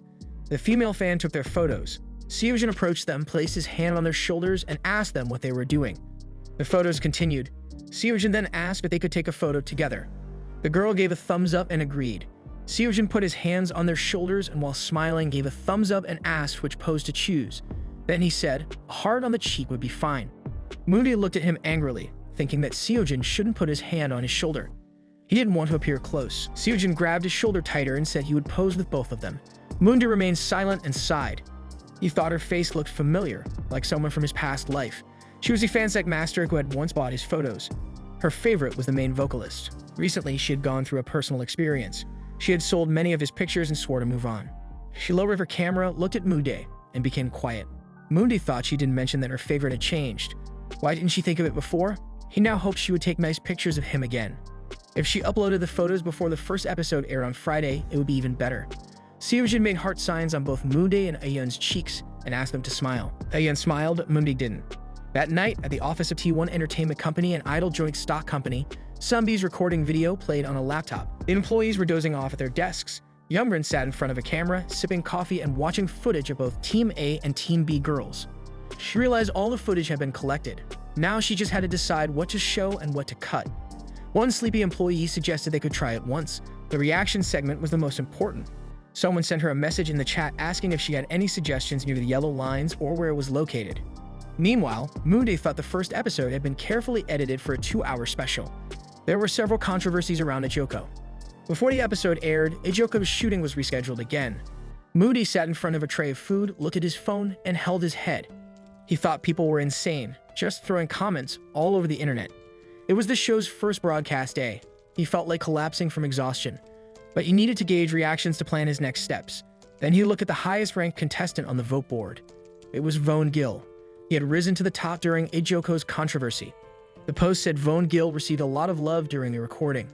The female fan took their photos. Seojin approached them, placed his hand on their shoulders, and asked them what they were doing. The photos continued. Seojin then asked if they could take a photo together. The girl gave a thumbs up and agreed. Seojin put his hands on their shoulders and while smiling gave a thumbs up and asked which pose to choose. Then he said, a heart on the cheek would be fine. Moonday looked at him angrily, thinking that Seojin shouldn't put his hand on his shoulder. He didn't want to appear close. Seojin grabbed his shoulder tighter and said he would pose with both of them. Moonday remained silent and sighed. He thought her face looked familiar, like someone from his past life. She was a fansec master who had once bought his photos. Her favorite was the main vocalist. Recently, she had gone through a personal experience. She had sold many of his pictures and swore to move on. She lowered her camera, looked at Moonday, and became quiet. Moonday thought she didn't mention that her favorite had changed. Why didn't she think of it before? He now hoped she would take nice pictures of him again. If she uploaded the photos before the first episode aired on Friday, it would be even better. Seojin made heart signs on both Moonday and Ayun's cheeks and asked them to smile. Ayun smiled, Moonday didn't. That night, at the office of T1 Entertainment Company, an idol joint stock company, Sunbi's recording video played on a laptop. The employees were dozing off at their desks. Youngrin sat in front of a camera, sipping coffee and watching footage of both Team A and Team B girls. She realized all the footage had been collected. Now she just had to decide what to show and what to cut. One sleepy employee suggested they could try it once. The reaction segment was the most important. Someone sent her a message in the chat asking if she had any suggestions near the yellow lines or where it was located. Meanwhile, Moonday thought the first episode had been carefully edited for a 2-hour special. There were several controversies around Ijoko. Before the episode aired, Ijoko's shooting was rescheduled again. Moonday sat in front of a tray of food, looked at his phone, and held his head. He thought people were insane, just throwing comments all over the internet. It was the show's first broadcast day. He felt like collapsing from exhaustion. But he needed to gauge reactions to plan his next steps. Then he looked at the highest-ranked contestant on the vote board. It was Von Gill. He had risen to the top during Ijoko's controversy. The post said Von Gill received a lot of love during the recording.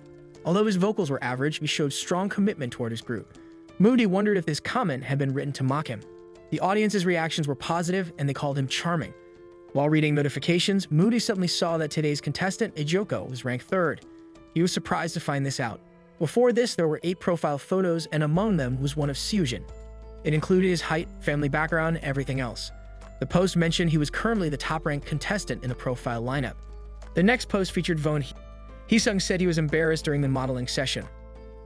Although his vocals were average, he showed strong commitment toward his group. Moonday wondered if this comment had been written to mock him. The audience's reactions were positive, and they called him charming. While reading notifications, Moonday suddenly saw that today's contestant, Ijoko, was ranked 3rd. He was surprised to find this out. Before this, there were 8 profile photos, and among them was one of Seojin. It included his height, family background, and everything else. The post mentioned he was currently the top-ranked contestant in the profile lineup. The next post featured Von Hee-sung said he was embarrassed during the modeling session.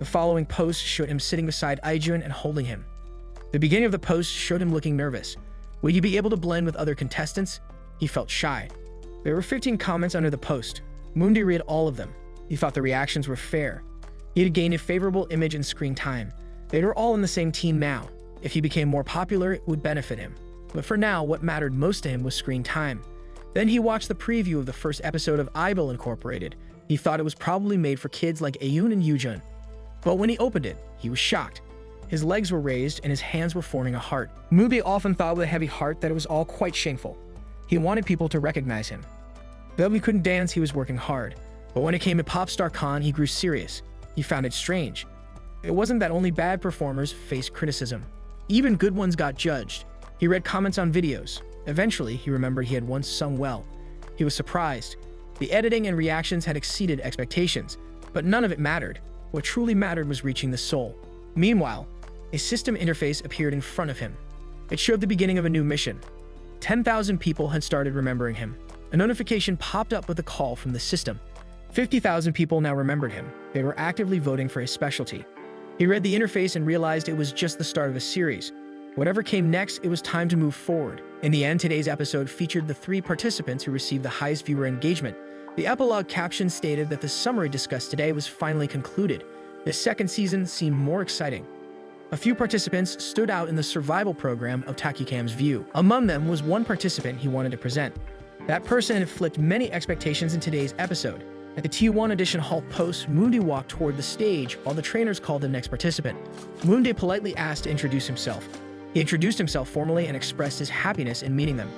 The following post showed him sitting beside Aijun and holding him. The beginning of the post showed him looking nervous. Would he be able to blend with other contestants? He felt shy. There were 15 comments under the post. Moonday read all of them. He thought the reactions were fair. He had gained a favorable image and screen time. They were all in the same team now. If he became more popular, it would benefit him. But for now, what mattered most to him was screen time. Then he watched the preview of the first episode of Idol Incorporated. He thought it was probably made for kids like Ayun and Yoojun. But when he opened it, he was shocked. His legs were raised and his hands were forming a heart. Moonday often thought with a heavy heart that it was all quite shameful. He wanted people to recognize him. Though he couldn't dance, he was working hard. But when it came to Popstar Con, he grew serious. He found it strange. It wasn't that only bad performers faced criticism. Even good ones got judged. He read comments on videos. Eventually, he remembered he had once sung well. He was surprised. The editing and reactions had exceeded expectations, but none of it mattered. What truly mattered was reaching the soul. Meanwhile, a system interface appeared in front of him. It showed the beginning of a new mission. 10,000 people had started remembering him. A notification popped up with a call from the system. 50,000 people now remembered him. They were actively voting for his specialty. He read the interface and realized it was just the start of a series. Whatever came next, it was time to move forward. In the end, today's episode featured the 3 participants who received the highest viewer engagement. The epilogue caption stated that the summary discussed today was finally concluded. The second season seemed more exciting. A few participants stood out in the survival program of Takukam's view. Among them was one participant he wanted to present. That person had flipped many expectations in today's episode. At the T1 Edition Halt post, Moonday walked toward the stage while the trainers called the next participant. Moonday politely asked to introduce himself. He introduced himself formally and expressed his happiness in meeting them.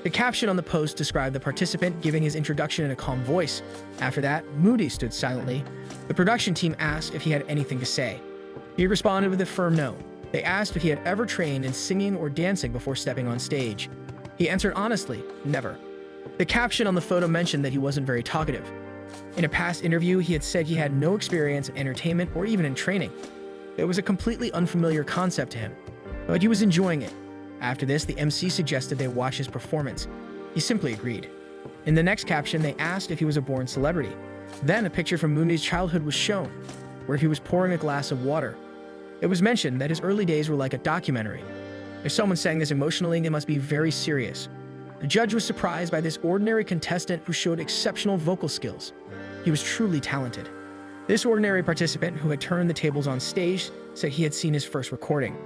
The caption on the post described the participant giving his introduction in a calm voice. After that, Moonday stood silently. The production team asked if he had anything to say. He responded with a firm no. They asked if he had ever trained in singing or dancing before stepping on stage. He answered honestly, never. The caption on the photo mentioned that he wasn't very talkative. In a past interview, he had said he had no experience in entertainment or even in training. It was a completely unfamiliar concept to him, but he was enjoying it. After this, the MC suggested they watch his performance. He simply agreed. In the next caption, they asked if he was a born celebrity. Then a picture from Moonday's childhood was shown, where he was pouring a glass of water. It was mentioned that his early days were like a documentary. If someone sang this emotionally, it must be very serious. The judge was surprised by this ordinary contestant who showed exceptional vocal skills. He was truly talented. This ordinary participant who had turned the tables on stage said he had seen his first recording.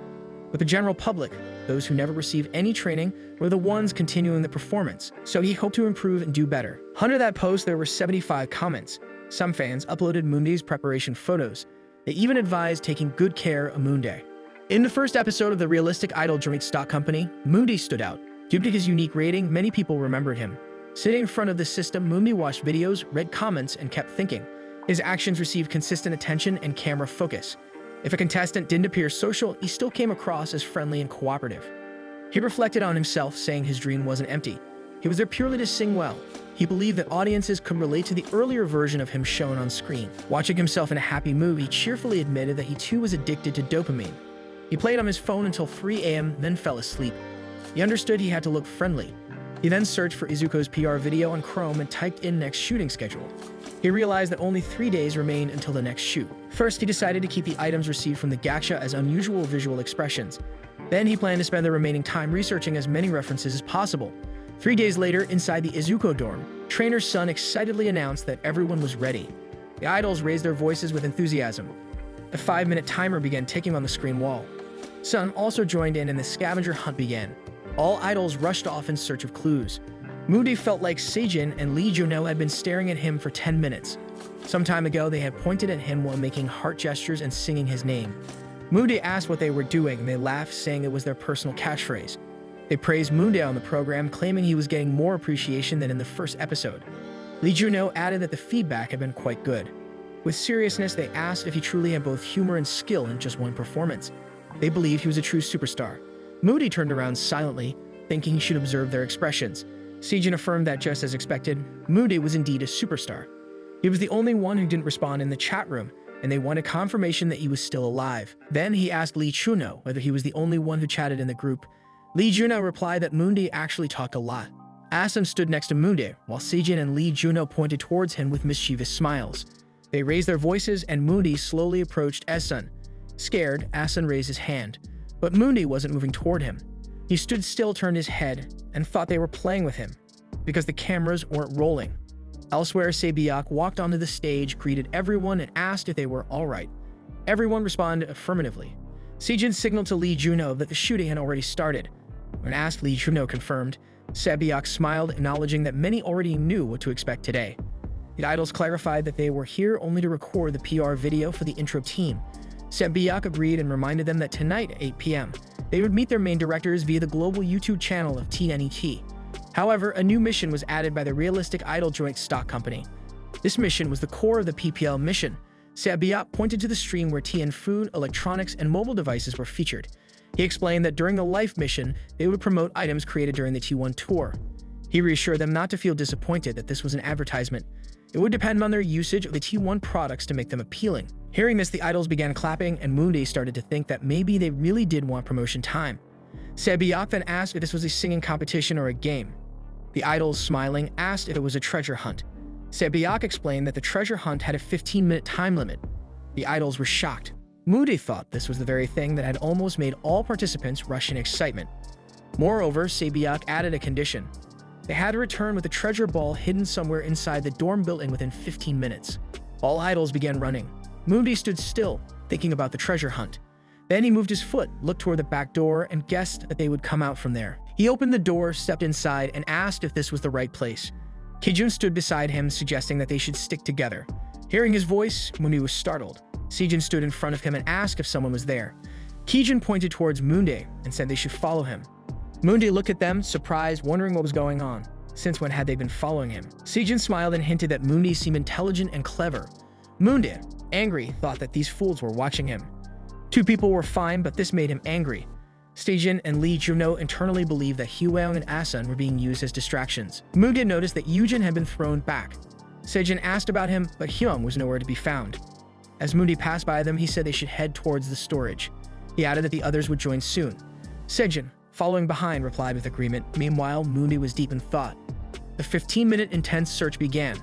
But the general public, those who never received any training, were the ones continuing the performance, so he hoped to improve and do better. Under that post, there were 75 comments. Some fans uploaded Moonday's preparation photos. They even advised taking good care of Moonday. In the first episode of the realistic idol joint stock company, Moondy stood out. Due to his unique rating, many people remembered him. Sitting in front of the system, Moondy watched videos, read comments, and kept thinking. His actions received consistent attention and camera focus. If a contestant didn't appear social, he still came across as friendly and cooperative. He reflected on himself, saying his dream wasn't empty. He was there purely to sing well. He believed that audiences could relate to the earlier version of him shown on screen. Watching himself in a happy mood, he cheerfully admitted that he too was addicted to dopamine. He played on his phone until 3 a.m., then fell asleep. He understood he had to look friendly. He then searched for Izuku's PR video on Chrome and typed in next shooting schedule. He realized that only 3 days remained until the next shoot. First, he decided to keep the items received from the gacha as unusual visual expressions. Then he planned to spend the remaining time researching as many references as possible. 3 days later, inside the Izuku dorm, Trainer Sun excitedly announced that everyone was ready. The idols raised their voices with enthusiasm. A 5-minute timer began ticking on the screen wall. Sun also joined in and the scavenger hunt began. All idols rushed off in search of clues. Moody felt like Seijin and Lee Juno had been staring at him for 10 minutes. Some time ago, they had pointed at him while making heart gestures and singing his name. Moody asked what they were doing, and they laughed, saying it was their personal catchphrase. They praised Moonday on the program, claiming he was getting more appreciation than in the first episode. Lee Juno added that the feedback had been quite good. With seriousness, they asked if he truly had both humor and skill in just one performance. They believed he was a true superstar. Moody turned around silently, thinking he should observe their expressions. Seijin affirmed that just as expected, Moody was indeed a superstar. He was the only one who didn't respond in the chat room, and they wanted confirmation that he was still alive. Then he asked Lee Juno whether he was the only one who chatted in the group. Lee Juno replied that Moondy actually talked a lot. Asun stood next to Moondy, while Seijin and Lee Juno pointed towards him with mischievous smiles. They raised their voices, and Moondy slowly approached Asun. Scared, Asun raised his hand, but Moondy wasn't moving toward him. He stood still, turned his head, and thought they were playing with him, because the cameras weren't rolling. Elsewhere, Sabiak walked onto the stage, greeted everyone, and asked if they were all right. Everyone responded affirmatively. Seijin signaled to Lee Juno that the shooting had already started. When asked, Lee Juno confirmed. Sabiak smiled, acknowledging that many already knew what to expect today. The idols clarified that they were here only to record the PR video for the intro team. Sabiak agreed and reminded them that tonight at 8 p.m., they would meet their main directors via the global YouTube channel of TNET. However, a new mission was added by the Realistic Idol Joint Stock Company. This mission was the core of the PPL mission. Sabiak pointed to the stream where TN food, electronics, and mobile devices were featured. He explained that during the Life mission, they would promote items created during the T1 tour. He reassured them not to feel disappointed that this was an advertisement. It would depend on their usage of the T1 products to make them appealing. Hearing this, the idols began clapping, and Moonday started to think that maybe they really did want promotion time. Sabiak then asked if this was a singing competition or a game. The idols, smiling, asked if it was a treasure hunt. Sabiak explained that the treasure hunt had a 15-minute time limit. The idols were shocked. Moonday thought this was the very thing that had almost made all participants rush in excitement. Moreover, Sabiak added a condition. They had to return with a treasure ball hidden somewhere inside the dorm building within 15 minutes. All idols began running. Moonday stood still, thinking about the treasure hunt. Then he moved his foot, looked toward the back door, and guessed that they would come out from there. He opened the door, stepped inside, and asked if this was the right place. Kijun stood beside him, suggesting that they should stick together. Hearing his voice, Moonday was startled. Seijin stood in front of him and asked if someone was there. Kijun pointed towards Moonday and said they should follow him. Moonday looked at them, surprised, wondering what was going on. Since when had they been following him? Seijin smiled and hinted that Moonday seemed intelligent and clever. Moonday, angry, thought that these fools were watching him. Two people were fine, but this made him angry. Seijin and Lee Juno internally believed that Hyeong and Asun were being used as distractions. Moonday noticed that Yujin had been thrown back. Seijin asked about him, but Hyeong was nowhere to be found. As Moonday passed by them, he said they should head towards the storage. He added that the others would join soon. Seijin, following behind, replied with agreement. Meanwhile, Moonday was deep in thought. The 15-minute intense search began.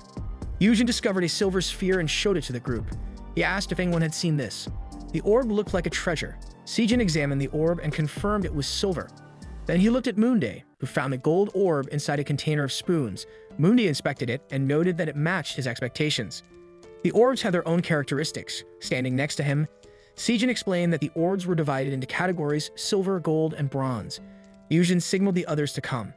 Yujin discovered a silver sphere and showed it to the group. He asked if anyone had seen this. The orb looked like a treasure. Seijin examined the orb and confirmed it was silver. Then he looked at Moonday, who found the gold orb inside a container of spoons. Moonday inspected it and noted that it matched his expectations. The orbs had their own characteristics. Standing next to him, Seijin explained that the orbs were divided into categories silver, gold, and bronze. Yujin signaled the others to come.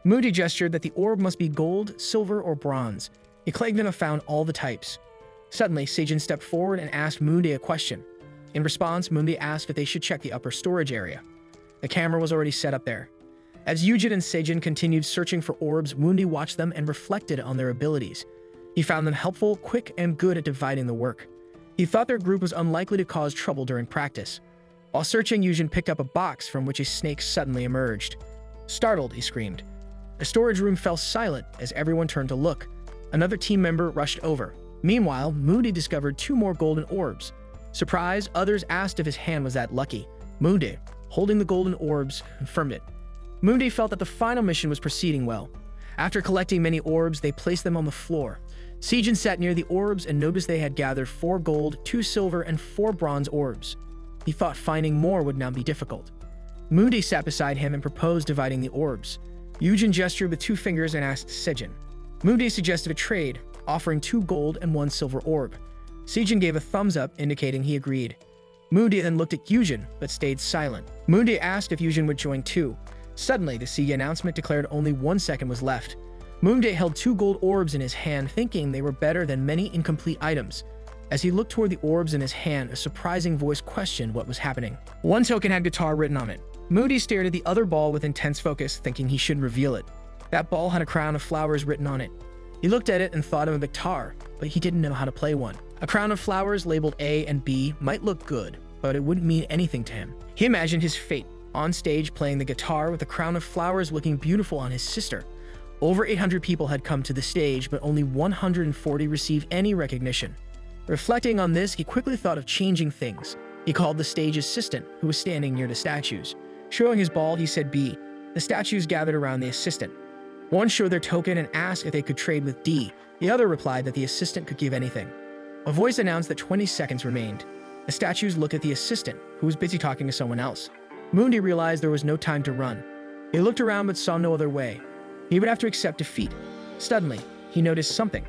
Moonday gestured that the orb must be gold, silver, or bronze. He claimed to have found all the types. Suddenly, Seijin stepped forward and asked Moonday a question. In response, Mundi asked if they should check the upper storage area. The camera was already set up there. As Yujin and Seijin continued searching for orbs, Mundi watched them and reflected on their abilities. He found them helpful, quick, and good at dividing the work. He thought their group was unlikely to cause trouble during practice. While searching, Yujin picked up a box from which a snake suddenly emerged. Startled, he screamed. The storage room fell silent as everyone turned to look. Another team member rushed over. Meanwhile, Mundi discovered 2 more golden orbs. Surprised, others asked if his hand was that lucky. Mundi, holding the golden orbs, confirmed it. Mundi felt that the final mission was proceeding well. After collecting many orbs, they placed them on the floor. Seijin sat near the orbs and noticed they had gathered 4 gold, 2 silver, and 4 bronze orbs. He thought finding more would now be difficult. Mundi sat beside him and proposed dividing the orbs. Yujin gestured with 2 fingers and asked Seijin. Mundi suggested a trade, offering 2 gold and 1 silver orb. Seijin gave a thumbs up, indicating he agreed. Mundi then looked at Yujin, but stayed silent. Mundi asked if Yujin would join too. Suddenly, the CE announcement declared only 1 second was left. Mundi held 2 gold orbs in his hand, thinking they were better than many incomplete items. As he looked toward the orbs in his hand, a surprising voice questioned what was happening. 1 token had guitar written on it. Mundi stared at the other ball with intense focus, thinking he shouldn't reveal it. That ball had a crown of flowers written on it. He looked at it and thought of a guitar, but he didn't know how to play one. A crown of flowers labeled A and B might look good, but it wouldn't mean anything to him. He imagined his fate, on stage playing the guitar with a crown of flowers looking beautiful on his sister. Over 800 people had come to the stage, but only 140 received any recognition. Reflecting on this, he quickly thought of changing things. He called the stage assistant, who was standing near the statues. Showing his ball, he said B. The statues gathered around the assistant. One showed their token and asked if they could trade with D. The other replied that the assistant could give anything. A voice announced that 20 seconds remained. The statues looked at the assistant, who was busy talking to someone else. Mundi realized there was no time to run. He looked around but saw no other way. He would have to accept defeat. Suddenly, he noticed something.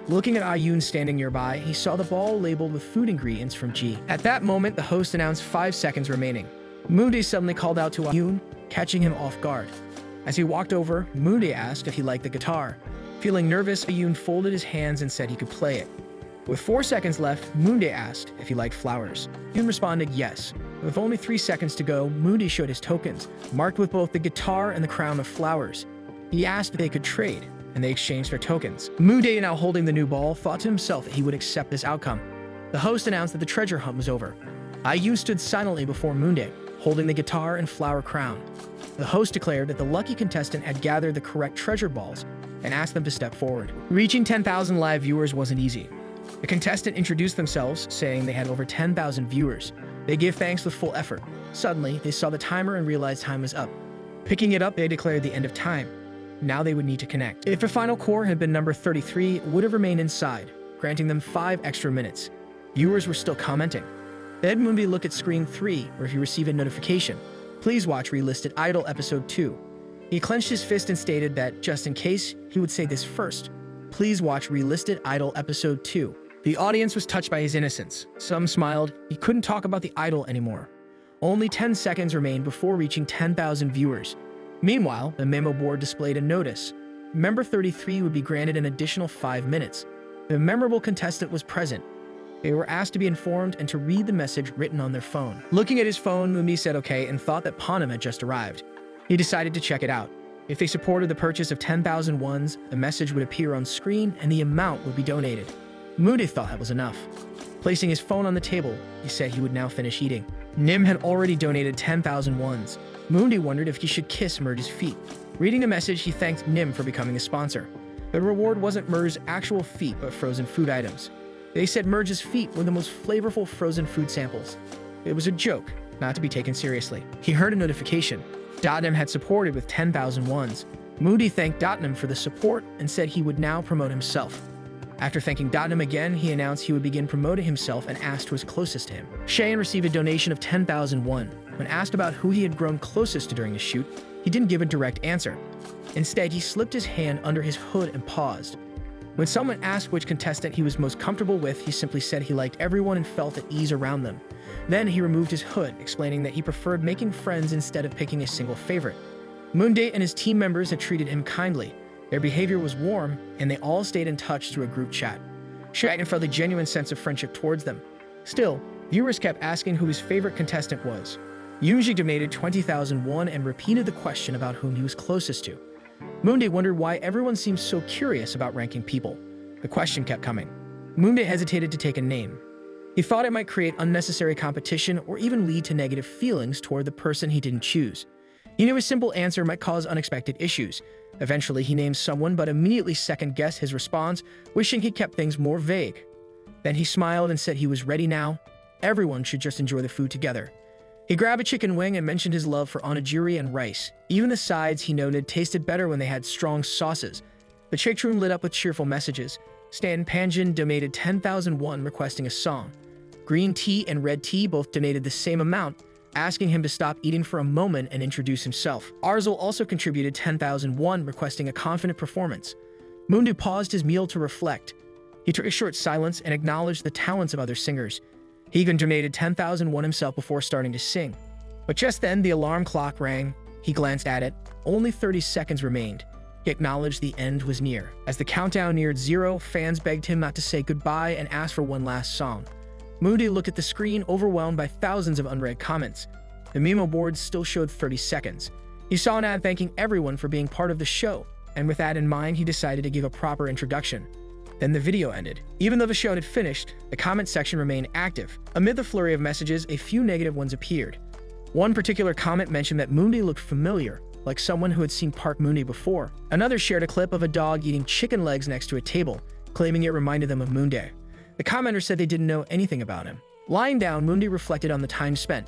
Looking at Ayun standing nearby, he saw the ball labeled with food ingredients from G. At that moment, the host announced 5 seconds remaining. Mundi suddenly called out to Ayun, catching him off guard. As he walked over, Mundi asked if he liked the guitar. Feeling nervous, Ayun folded his hands and said he could play it. With 4 seconds left, Mundi asked if he liked flowers. Ayun responded yes. With only 3 seconds to go, Mundi showed his tokens, marked with both the guitar and the crown of flowers. He asked if they could trade, and they exchanged their tokens. Mundi, now holding the new ball, thought to himself that he would accept this outcome. The host announced that the treasure hunt was over. Ayun stood silently before Mundi, holding the guitar and flower crown. The host declared that the lucky contestant had gathered the correct treasure balls and asked them to step forward. Reaching 10,000 live viewers wasn't easy. The contestant introduced themselves, saying they had over 10,000 viewers. They gave thanks with full effort. Suddenly, they saw the timer and realized time was up. Picking it up, they declared the end of time. Now they would need to connect. If a final core had been number 33, it would have remained inside, granting them 5 extra minutes. Viewers were still commenting. Then Mundi looked at screen 3, where he received a notification. Please watch Relisted Idol Episode 2. He clenched his fist and stated that, just in case, he would say this first. Please watch Relisted Idol Episode 2. The audience was touched by his innocence. Some smiled. He couldn't talk about the idol anymore. Only 10 seconds remained before reaching 10,000 viewers. Meanwhile, the memo board displayed a notice. Member 33 would be granted an additional 5 minutes. The memorable contestant was present. They were asked to be informed and to read the message written on their phone. Looking at his phone, Mundi said okay and thought that Panem had just arrived. He decided to check it out. If they supported the purchase of 10,000 wons, the message would appear on screen and the amount would be donated. Mundi thought that was enough. Placing his phone on the table, he said he would now finish eating. Nim had already donated 10,000 wons. Mundi wondered if he should kiss Merge's feet. Reading the message, he thanked Nim for becoming a sponsor. The reward wasn't Merge's actual feet, but frozen food items. They said Merge's feet were the most flavorful frozen food samples. It was a joke, not to be taken seriously. He heard a notification. Dotnam had supported with 10,000 wons. Mundi thanked Dotnam for the support and said he would now promote himself. After thanking Dotnam again, he announced he would begin promoting himself and asked who was closest to him. Cheyenne received a donation of 10,000 won. When asked about who he had grown closest to during the shoot, he didn't give a direct answer. Instead, he slipped his hand under his hood and paused. When someone asked which contestant he was most comfortable with, he simply said he liked everyone and felt at ease around them. Then he removed his hood, explaining that he preferred making friends instead of picking a single favorite. Mundi and his team members had treated him kindly. Their behavior was warm, and they all stayed in touch through a group chat. Cheyenne felt a genuine sense of friendship towards them. Still, Viewers kept asking who his favorite contestant was. Yoonji donated 20,000 won and repeated the question about whom he was closest to. Moondae wondered why everyone seemed so curious about ranking people. The question kept coming. Moondae hesitated to take a name. He thought it might create unnecessary competition or even lead to negative feelings toward the person he didn't choose. He knew a simple answer might cause unexpected issues. Eventually, he named someone but immediately second-guessed his response, wishing he kept things more vague. Then he smiled and said he was ready now. Everyone should just enjoy the food together. He grabbed a chicken wing and mentioned his love for onigiri and rice. Even the sides, he noted, tasted better when they had strong sauces. The chat room lit up with cheerful messages. Stan Panjin donated 10,000 won requesting a song. Green tea and red tea both donated the same amount, asking him to stop eating for a moment and introduce himself. Arzel also contributed 10,000 won requesting a confident performance. Moondae paused his meal to reflect. He took a short silence and acknowledged the talents of other singers. He even donated 10,000 won himself before starting to sing. But just then, the alarm clock rang. He glanced at it. Only 30 seconds remained. He acknowledged the end was near. As the countdown neared 0, fans begged him not to say goodbye and asked for one last song. Moondae looked at the screen, overwhelmed by thousands of unread comments. The memo board still showed 30 seconds. He saw an ad thanking everyone for being part of the show, and with that in mind, he decided to give a proper introduction. Then the video ended. Even though the show had finished, the comment section remained active. Amid the flurry of messages, a few negative ones appeared. One particular comment mentioned that Moondae looked familiar, like someone who had seen Park Moondae before. Another shared a clip of a dog eating chicken legs next to a table, claiming it reminded them of Moondae. The commenter said they didn't know anything about him. Lying down, Moondae reflected on the time spent.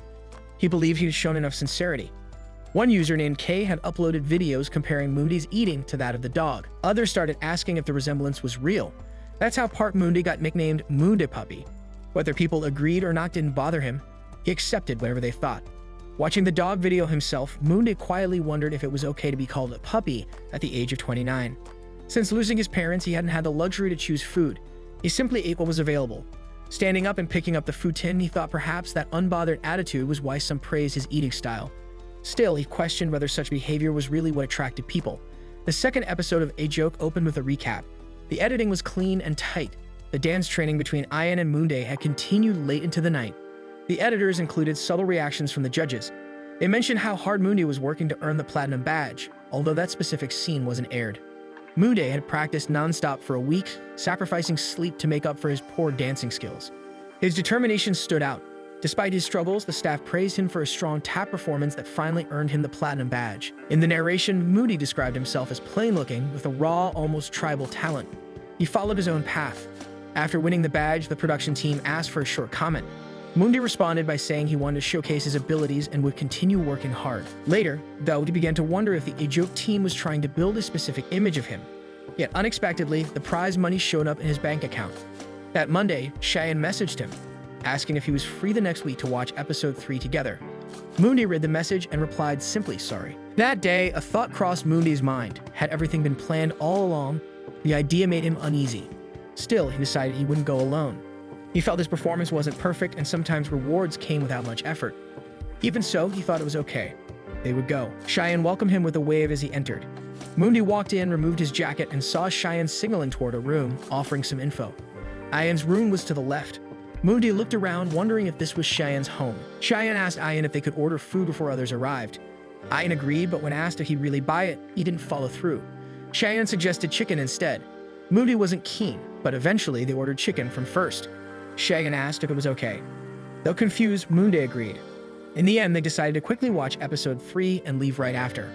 He believed he had shown enough sincerity. One user named Kay had uploaded videos comparing Moondae's eating to that of the dog. Others started asking if the resemblance was real. That's how Park Moondae got nicknamed Moondae Puppy. Whether people agreed or not didn't bother him. He accepted whatever they thought. Watching the dog video himself, Moondae quietly wondered if it was okay to be called a puppy at the age of 29. Since losing his parents, he hadn't had the luxury to choose food. He simply ate what was available. Standing up and picking up the food tin, he thought perhaps that unbothered attitude was why some praised his eating style. Still, he questioned whether such behavior was really what attracted people. The second episode of A Joke opened with a recap. The editing was clean and tight. The dance training between Ian and Moondae had continued late into the night. The editors included subtle reactions from the judges. They mentioned how hard Moondae was working to earn the platinum badge, although that specific scene wasn't aired. Moondae had practiced non-stop for a week, sacrificing sleep to make up for his poor dancing skills. His determination stood out. Despite his struggles, the staff praised him for a strong tap performance that finally earned him the platinum badge. In the narration, Moondae described himself as plain-looking with a raw, almost tribal talent. He followed his own path. After winning the badge, the production team asked for a short comment. Moondae responded by saying he wanted to showcase his abilities and would continue working hard. Later, though, he began to wonder if the A Joke team was trying to build a specific image of him. Yet unexpectedly, the prize money showed up in his bank account. That Monday, Cheyenne messaged him, asking if he was free the next week to watch episode 3 together. Moondae read the message and replied simply sorry. That day, a thought crossed Moondae's mind. Had everything been planned all along? The idea made him uneasy. Still, he decided he wouldn't go alone. He felt his performance wasn't perfect and sometimes rewards came without much effort. Even so, he thought it was okay. They would go. Cheyenne welcomed him with a wave as he entered. Moondae walked in, removed his jacket, and saw Cheyenne signaling toward a room, offering some info. Ian's room was to the left. Moondae looked around, wondering if this was Cheyenne's home. Cheyenne asked Ian if they could order food before others arrived. Ian agreed, but when asked if he'd really buy it, he didn't follow through. Cheyenne suggested chicken instead. Moondae wasn't keen, but eventually they ordered chicken from first. Cheyenne asked if it was okay. Though confused, Moondae agreed. In the end, they decided to quickly watch episode 3 and leave right after.